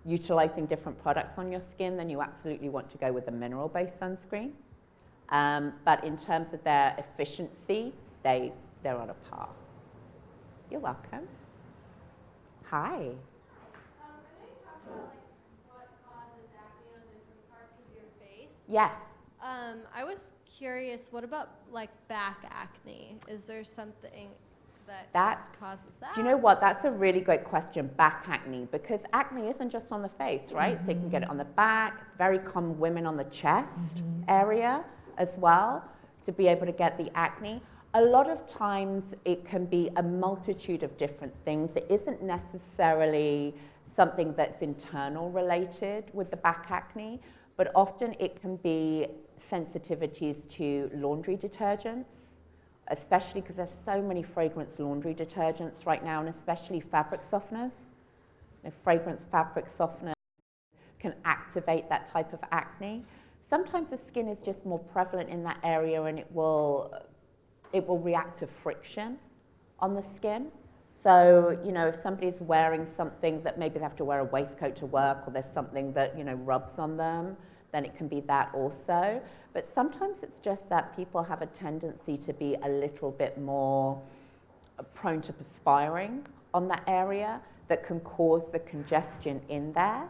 S2: utilizing different products on your skin, then you absolutely want to go with a mineral-based sunscreen. But in terms of their efficiency, they're on a par. You're welcome. Hi.
S5: I know you talked about like what causes acne on different parts of your face.
S2: Yes.
S5: I was curious, what about like back acne? Is there something that causes that?
S2: Do you know what? That's a really great question, back acne, because acne isn't just on the face, right? So you can get it on the back. It's very common, women on the chest area as well, to be able to get the acne. A lot of times it can be a multitude of different things. It isn't necessarily something that's internal related with the back acne, but often it can be sensitivities to laundry detergents, especially because there's so many fragrance laundry detergents right now, and especially fabric softeners. The fragrance fabric softeners can activate that type of acne. Sometimes the skin is just more prevalent in that area, and it will react to friction on the skin. So, you know, if somebody's wearing something that maybe they have to wear a waistcoat to work, or there's something that, you know, rubs on them, then it can be that also. But sometimes it's just that people have a tendency to be a little bit more prone to perspiring on that area that can cause the congestion in there.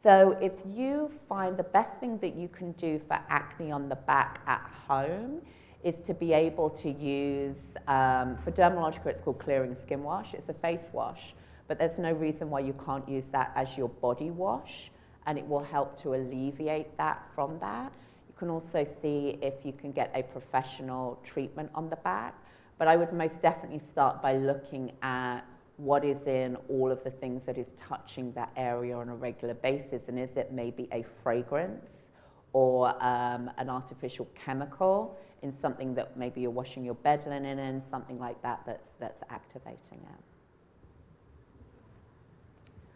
S2: So if you find the best thing that you can do for acne on the back at home is to be able to use, for Dermalogica it's called clearing skin wash. It's a face wash, but there's no reason why you can't use that as your body wash, and it will help to alleviate that from that. You can also see if you can get a professional treatment on the back, but I would most definitely start by looking at what is in all of the things that is touching that area on a regular basis, and is it maybe a fragrance or an artificial chemical in something that maybe you're washing your bed linen in, something like that that's activating it.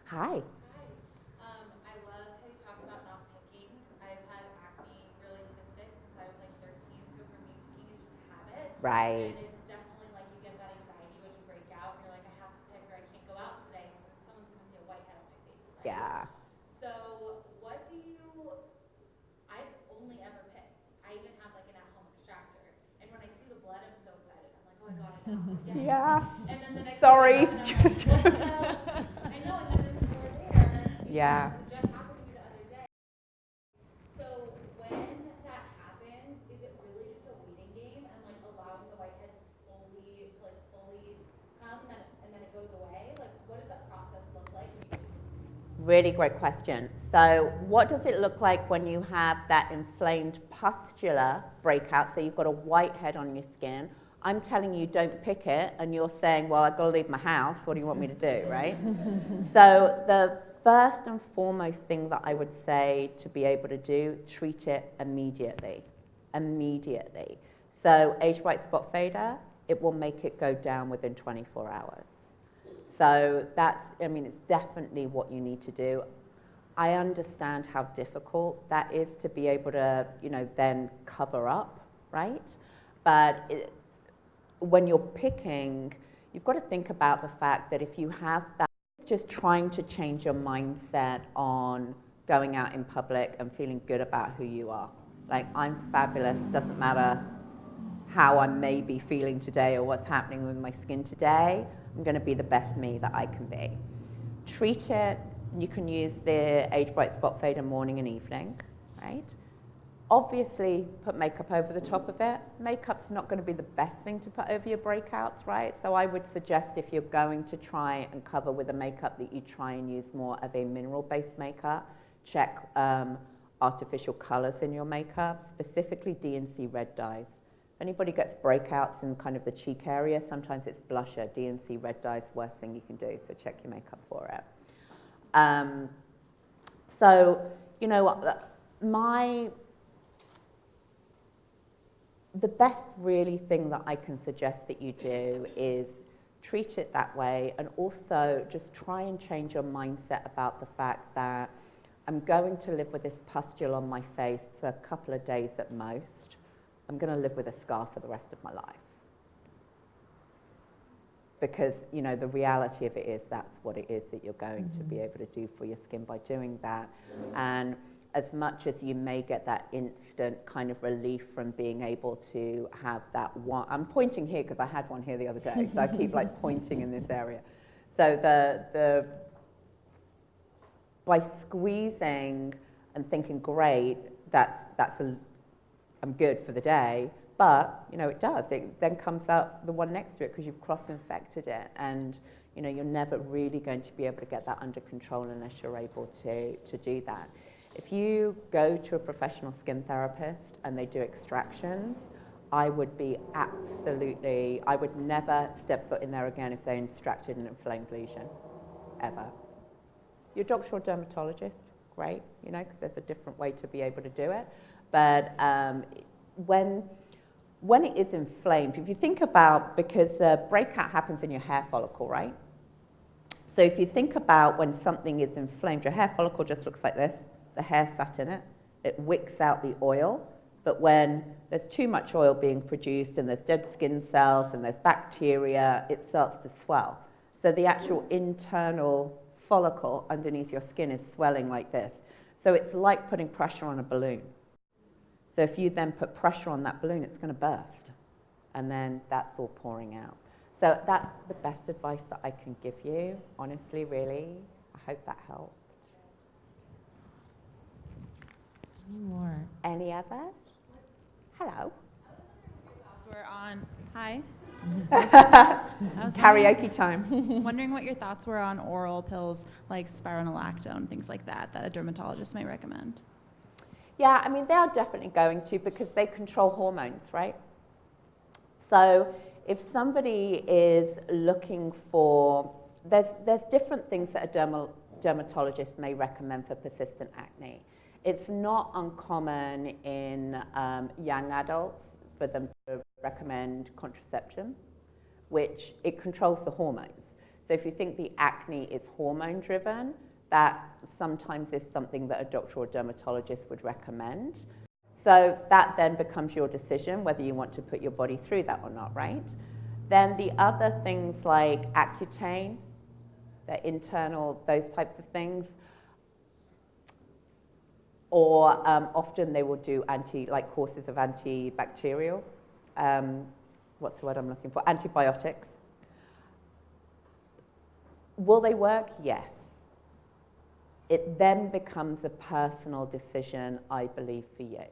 S2: Hi.
S4: I loved how you talked about not picking. I've had acne really cystic since I was like 13, so for me, picking is just a habit.
S2: Right.
S4: And it's definitely like you get that anxiety when you break out, and you're like, I have to pick or I can't go out today because someone's going to see a white head on my face. Right?
S2: Yeah.
S4: So what do you, I've only ever picked. I even have like an at-home extractor. And when I see the blood, I'm so excited. I'm like, oh my God, I got it. Yes.
S2: Yeah.
S4: And then the next
S2: Sorry.
S4: day, I know, and then it's 4 later.
S2: Yeah.
S4: It just happened to me the other day. So when that happens, is it really just a waiting game and like allowing the whiteheads fully come and then it goes away? Like what does that process look like?
S2: Really great question. So what does it look like when you have that inflamed pustular breakout? So you've got a whitehead on your skin. I'm telling you, don't pick it, and you're saying, well, I've got to leave my house. What do you want me to do, right? So the first and foremost thing that I would say to be able to do, treat it immediately. Immediately. So age white spot fader, it will make it go down within 24 hours. So that's, I mean, it's definitely what you need to do. I understand how difficult that is to be able to, you know, then cover up, right? But when you're picking, you've got to think about the fact that if you have that, it's just trying to change your mindset on going out in public and feeling good about who you are. Like, I'm fabulous, doesn't matter how I may be feeling today or what's happening with my skin today, I'm going to be the best me that I can be. Treat it. You can use the Age Bright Spot Fader morning and evening, right? Obviously, put makeup over the top of it. Makeup's not going to be the best thing to put over your breakouts, right? So I would suggest if you're going to try and cover with a makeup that you try and use more of a mineral-based makeup. check artificial colors in your makeup, specifically D and C red dyes. If anybody gets breakouts in kind of the cheek area, sometimes it's blusher. D and C red dye is the worst thing you can do, so check your makeup for it. So, you know, the best really thing that I can suggest that you do is treat it that way, and also just try and change your mindset about the fact that I'm going to live with this pustule on my face for a couple of days at most. I'm going to live with a scar for the rest of my life. Because, you know, the reality of it is that's what it is that you're going to be able to do for your skin by doing that. And as much as you may get that instant kind of relief from being able to have that one, I'm pointing here because I had one here the other day, so I keep like pointing in this area. So by squeezing and thinking, great, I'm good for the day, but, you know, it does. It then comes out the one next to it because you've cross-infected it, and, you know, you're never really going to be able to get that under control unless you're able to do that. If you go to a professional skin therapist and they do extractions, I would never step foot in there again if they extracted an inflamed lesion, ever. Your doctor or dermatologist, great, you know, because there's a different way to be able to do it. But when it is inflamed, if you think about, because the breakout happens in your hair follicle, right? So if you think about when something is inflamed, your hair follicle just looks like this. The hair sat in it. It wicks out the oil. But when there's too much oil being produced and there's dead skin cells and there's bacteria, it starts to swell. So the actual internal follicle underneath your skin is swelling like this. So it's like putting pressure on a balloon. So if you then put pressure on that balloon, it's going to burst. And then that's all pouring out. So that's the best advice that I can give you, honestly, really. I hope that helped.
S3: Any more?
S2: Any other? Hello.
S6: We're on. Hi.
S2: Karaoke time.
S6: Wondering what your thoughts were on oral pills like spironolactone, things like that, that a dermatologist might recommend.
S2: Yeah, I mean, they are definitely going to, because they control hormones, right? So if somebody is looking for, there's different things that a dermatologist may recommend for persistent acne. It's not uncommon in young adults for them to recommend contraception, which it controls the hormones. So if you think the acne is hormone driven, that sometimes is something that a doctor or dermatologist would recommend. So that then becomes your decision whether you want to put your body through that or not, right? Then the other things like Accutane, the internal, those types of things, or often they will do courses of antibacterial, what's the word I'm looking for? Antibiotics. Will they work? Yes. It then becomes a personal decision, I believe, for you.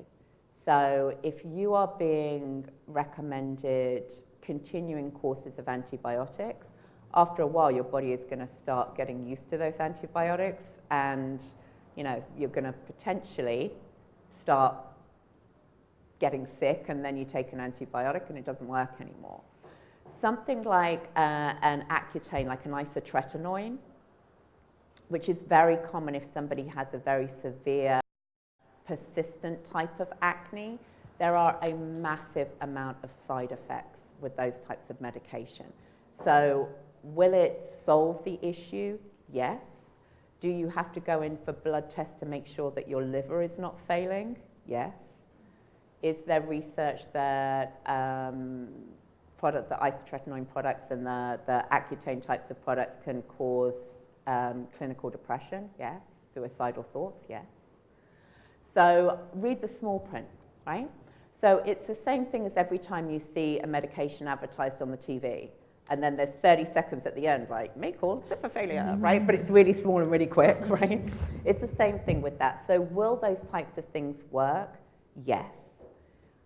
S2: So if you are being recommended continuing courses of antibiotics, after a while your body is going to start getting used to those antibiotics, and you know, you're going to potentially start getting sick, and then you take an antibiotic and it doesn't work anymore. Something like an Accutane, like an isotretinoin, which is very common if somebody has a very severe, persistent type of acne. There are a massive amount of side effects with those types of medication. So will it solve the issue? Yes. Do you have to go in for blood tests to make sure that your liver is not failing? Yes. Is there research that the isotretinoin products and the Accutane types of products can cause clinical depression? Yes. Suicidal thoughts? Yes. So read the small print, right? So it's the same thing as every time you see a medication advertised on the TV, and then there's 30 seconds at the end, like, may cause liver failure, right? But it's really small and really quick, right? It's the same thing with that. So will those types of things work? Yes.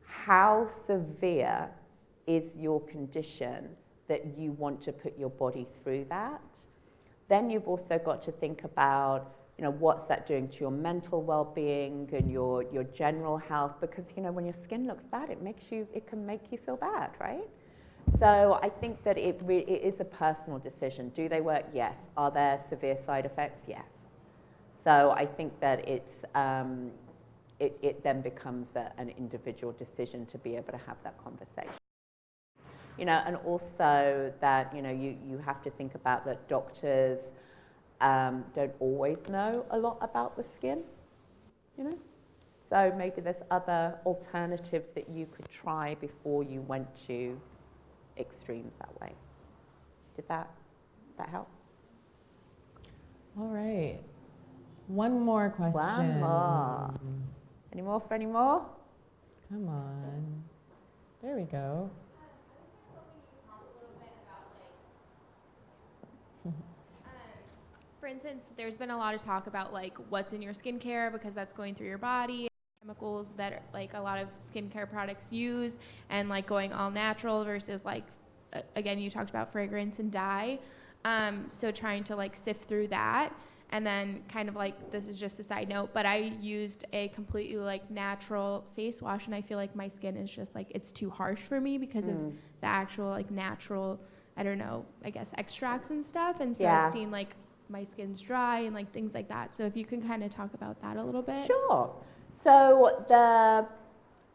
S2: How severe is your condition that you want to put your body through that? Then you've also got to think about, what's that doing to your mental well-being and your general health? Because, when your skin looks bad, it can make you feel bad, right? So I think that it is a personal decision. Do they work? Yes. Are there severe side effects? Yes. So I think that it then becomes an individual decision to be able to have that conversation. And also that, you have to think about that doctors don't always know a lot about the skin, So maybe there's other alternatives that you could try before you went to extremes that way. Did that help?
S3: All right. One more question.
S2: One more. Any more for any more?
S3: Come on. There we go.
S7: For instance, there's been a lot of talk about like what's in your skincare because that's going through your body, chemicals that like a lot of skincare products use, and like going all natural versus like, again, you talked about fragrance and dye. So trying to like sift through that. And then kind of like, this is just a side note, but I used a completely like natural face wash, and I feel like my skin is just like, it's too harsh for me because of the actual like natural, I don't know, I guess extracts and stuff. And so I've seen like my skin's dry and like things like that. So if you can kind of talk about that a little bit.
S2: Sure. So the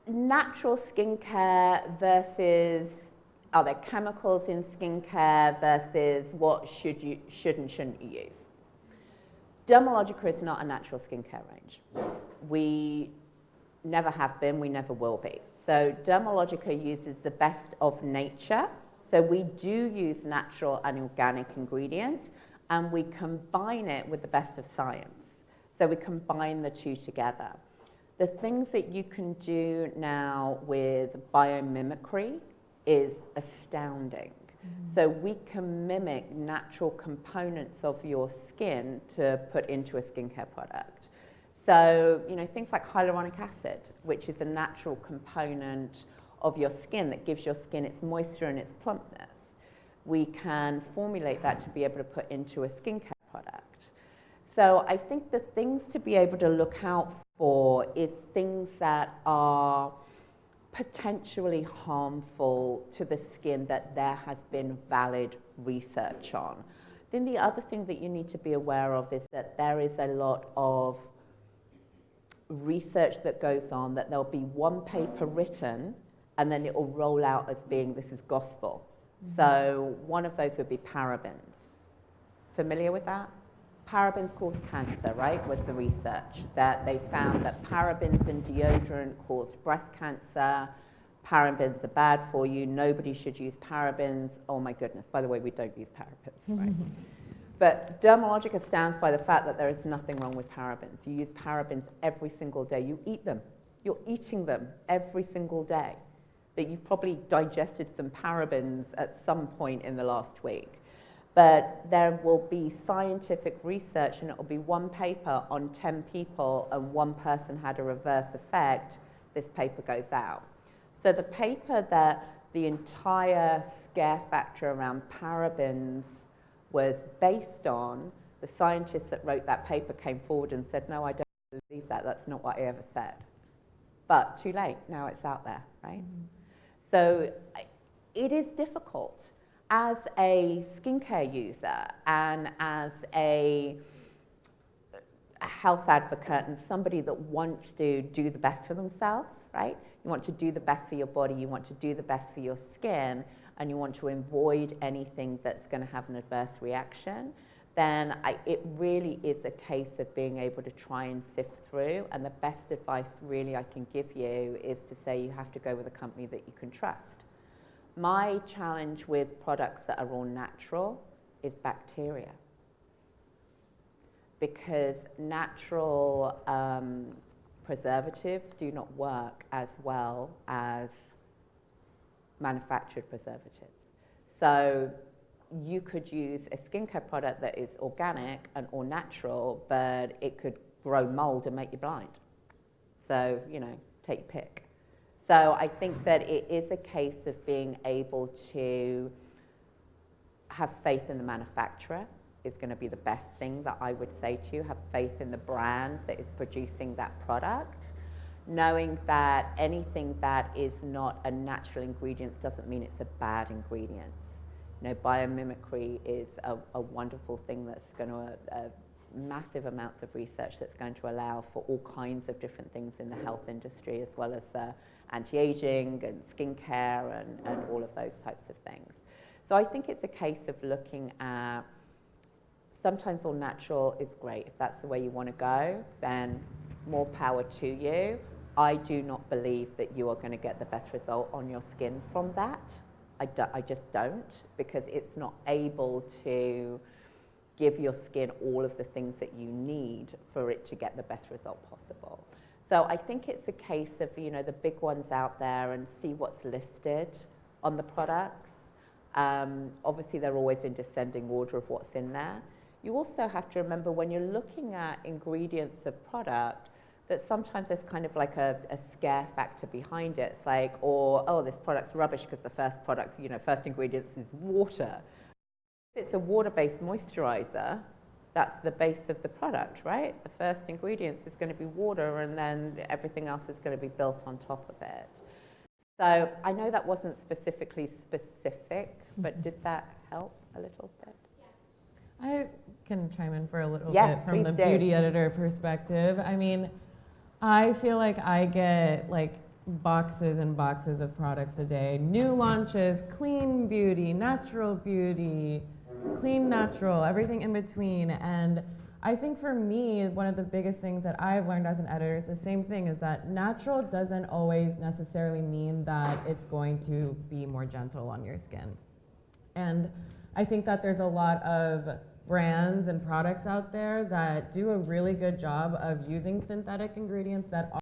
S2: natural skincare versus, are there chemicals in skincare versus what should and shouldn't you use? Dermalogica is not a natural skincare range. We never have been, we never will be. So Dermalogica uses the best of nature. So we do use natural and organic ingredients, and we combine it with the best of science. So we combine the two together. The things that you can do now with biomimicry is astounding. So we can mimic natural components of your skin to put into a skincare product. So, things like hyaluronic acid, which is a natural component of your skin that gives your skin its moisture and its plumpness. We can formulate that to be able to put into a skincare product. So I think the things to be able to look out for is things that are potentially harmful to the skin that there has been valid research on. Then the other thing that you need to be aware of is that there is a lot of research that goes on, that there'll be one paper written and then it will roll out as being this is gospel. So one of those would be parabens. Familiar with that? Parabens cause cancer, right, was the research that they found that parabens in deodorant caused breast cancer. Parabens are bad for you. Nobody should use parabens. Oh my goodness. By the way, we don't use parabens, right? But Dermalogica stands by the fact that there is nothing wrong with parabens. You use parabens every single day. You eat them. You're eating them every single day. That you've probably digested some parabens at some point in the last week. But there will be scientific research, and it will be one paper on 10 people, and one person had a reverse effect. This paper goes out. So the paper that the entire scare factor around parabens was based on, the scientists that wrote that paper came forward and said, no, I don't believe that. That's not what I ever said. But too late. Now it's out there, right? So it is difficult. As a skincare user and as a health advocate and somebody that wants to do the best for themselves, right? You want to do the best for your body, you want to do the best for your skin, and you want to avoid anything that's going to have an adverse reaction, then it really is a case of being able to try and sift through. And the best advice really I can give you is to say you have to go with a company that you can trust. My challenge with products that are all natural is bacteria. Because natural preservatives do not work as well as manufactured preservatives. So you could use a skincare product that is organic and all natural, but it could grow mold and make you blind. So, take your pick. So I think that it is a case of being able to have faith in the manufacturer, is going to be the best thing that I would say to you. Have faith in the brand that is producing that product. Knowing that anything that is not a natural ingredient doesn't mean it's a bad ingredient. You know, biomimicry is a wonderful thing that's going to, massive amounts of research that's going to allow for all kinds of different things in the health industry, as well as anti-aging and skincare and all of those types of things. So I think it's a case of looking at, sometimes all natural is great. If that's the way you want to go, then more power to you. I do not believe that you are going to get the best result on your skin from that. I just don't, because it's not able to give your skin all of the things that you need for it to get the best result possible. So I think it's a case of, you know, the big ones out there and see what's listed on the products. Obviously, they're always in descending order of what's in there. You also have to remember when you're looking at ingredients of product, that sometimes there's kind of like a scare factor behind it. It's like, or, oh, this product's rubbish because the first product, you know, first ingredients is water. If it's a water-based moisturizer, that's the base of the product, right? The first ingredients is going to be water, and then everything else is going to be built on top of it. So I know that wasn't specifically specific, but did that help a little bit?
S3: I can chime in for a little
S2: Yes,
S3: bit from the
S2: please do.
S3: beauty editor perspective. I mean, I feel like I get like boxes and boxes of products a day. New launches, clean beauty, natural beauty, clean natural, everything in between. And I think for me, one of the biggest things that I've learned as an editor is the same thing, is that natural doesn't always necessarily mean that it's going to be more gentle on your skin. And I think that there's a lot of brands and products out there that do a really good job of using synthetic ingredients that are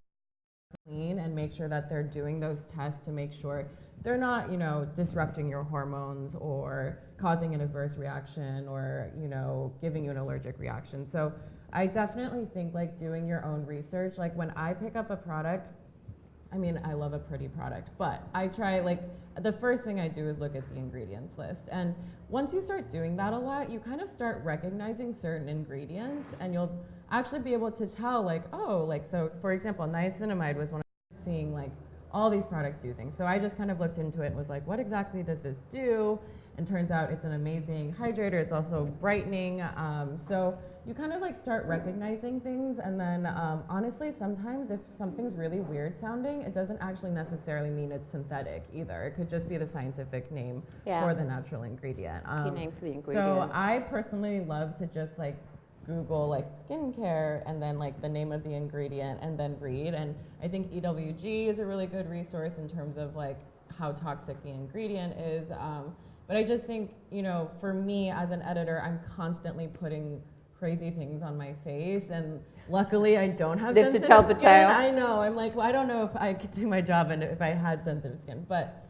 S3: clean, and make sure that they're doing those tests to make sure they're not, you know, disrupting your hormones or causing an adverse reaction or, you know, giving you an allergic reaction. So I definitely think like doing your own research, like when I pick up a product, I mean, I love a pretty product, but I try, like, the first thing I do is look at the ingredients list. And once you start doing that a lot, you kind of start recognizing certain ingredients, and you'll actually be able to tell, like, oh, like, so for example, niacinamide was one of seeing like all these products using. So I just kind of looked into it and was like, what exactly does this do? And turns out it's an amazing hydrator. It's also brightening. So you kind of like start recognizing things, and then honestly, sometimes if something's really weird sounding, it doesn't actually necessarily mean it's synthetic either. It could just be the scientific name for the natural ingredient.
S2: Key name for the ingredient.
S3: So I personally love to just like Google like skincare and then like the name of the ingredient and then read. And I think EWG is a really good resource in terms of like how toxic the ingredient is. But I just think, you know, for me as an editor, I'm constantly putting crazy things on my face, and luckily I don't have
S2: Live to
S3: sensitive
S2: tell the
S3: skin.
S2: tale.
S3: I know, I'm like, well, I don't know if I could do my job and if I had sensitive skin, but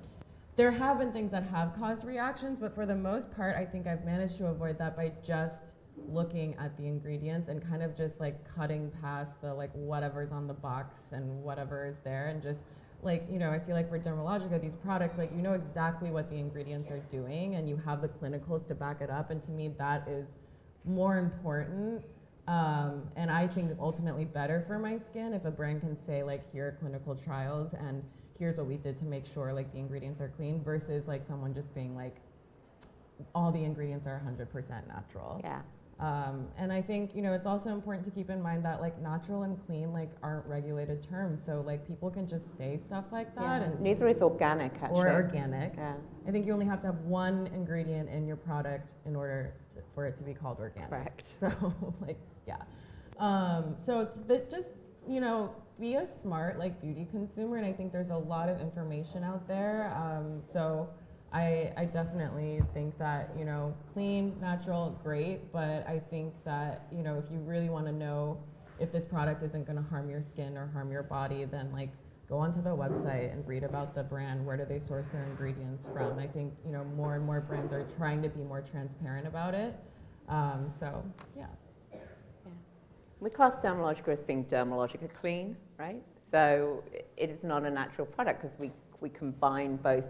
S3: there have been things that have caused reactions, but for the most part, I think I've managed to avoid that by just looking at the ingredients and kind of just like cutting past the like whatever's on the box and whatever is there, and just like, you know, I feel like for Dermalogica, these products, like, you know exactly what the ingredients are doing and you have the clinicals to back it up, and to me that is more important, and I think ultimately better for my skin if a brand can say like, here are clinical trials and here's what we did to make sure like the ingredients are clean, versus like someone just being like, all the ingredients are 100% natural.
S2: Yeah.
S3: And I think, you know, it's also important to keep in mind that like natural and clean like aren't regulated terms, so like people can just say stuff like that.
S2: Yeah.
S3: And
S2: neither is organic, actually.
S3: or organic.
S2: Yeah.
S3: I think you only have to have one ingredient in your product in order for it to be called organic.
S2: Correct.
S3: So like, yeah. So just, you know, be a smart like beauty consumer, and I think there's a lot of information out there. So I definitely think that, you know, clean, natural, great, but I think that, you know, if you really want to know if this product isn't going to harm your skin or harm your body, then like go onto the website and read about the brand. Where do they source their ingredients from? I think, you know, more and more brands are trying to be more transparent about it. So, yeah.
S2: We class Dermalogica as being Dermalogica clean, right? So it is not a natural product because we combine both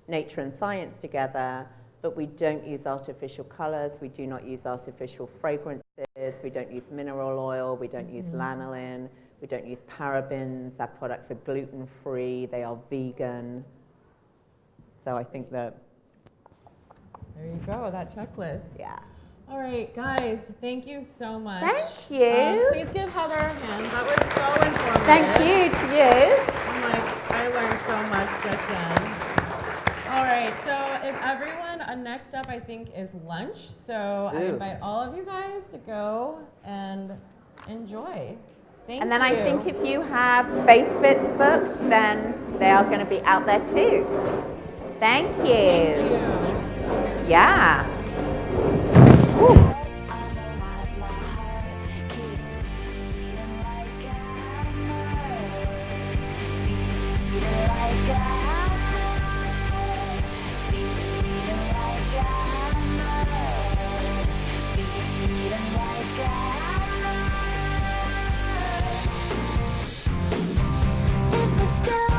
S2: nature and science together, but we don't use artificial colors, we do not use artificial fragrances, we don't use mineral oil, we don't use lanolin, we don't use parabens, our products are gluten-free, they are vegan. So I think that...
S3: There you go, that checklist.
S2: Yeah.
S3: All right, guys, thank you so much.
S2: Thank you.
S3: Please give Heather a hand. That was so informative.
S2: Thank you to you.
S3: I'm like, I learned so much just then. All right, so if everyone, next up I think is lunch. So I invite all of you guys to go and enjoy. Thank
S2: And then
S3: you.
S2: I think if you have face fits booked, then they are going to be out there too. Thank you.
S3: Thank you.
S2: Yeah.
S8: Still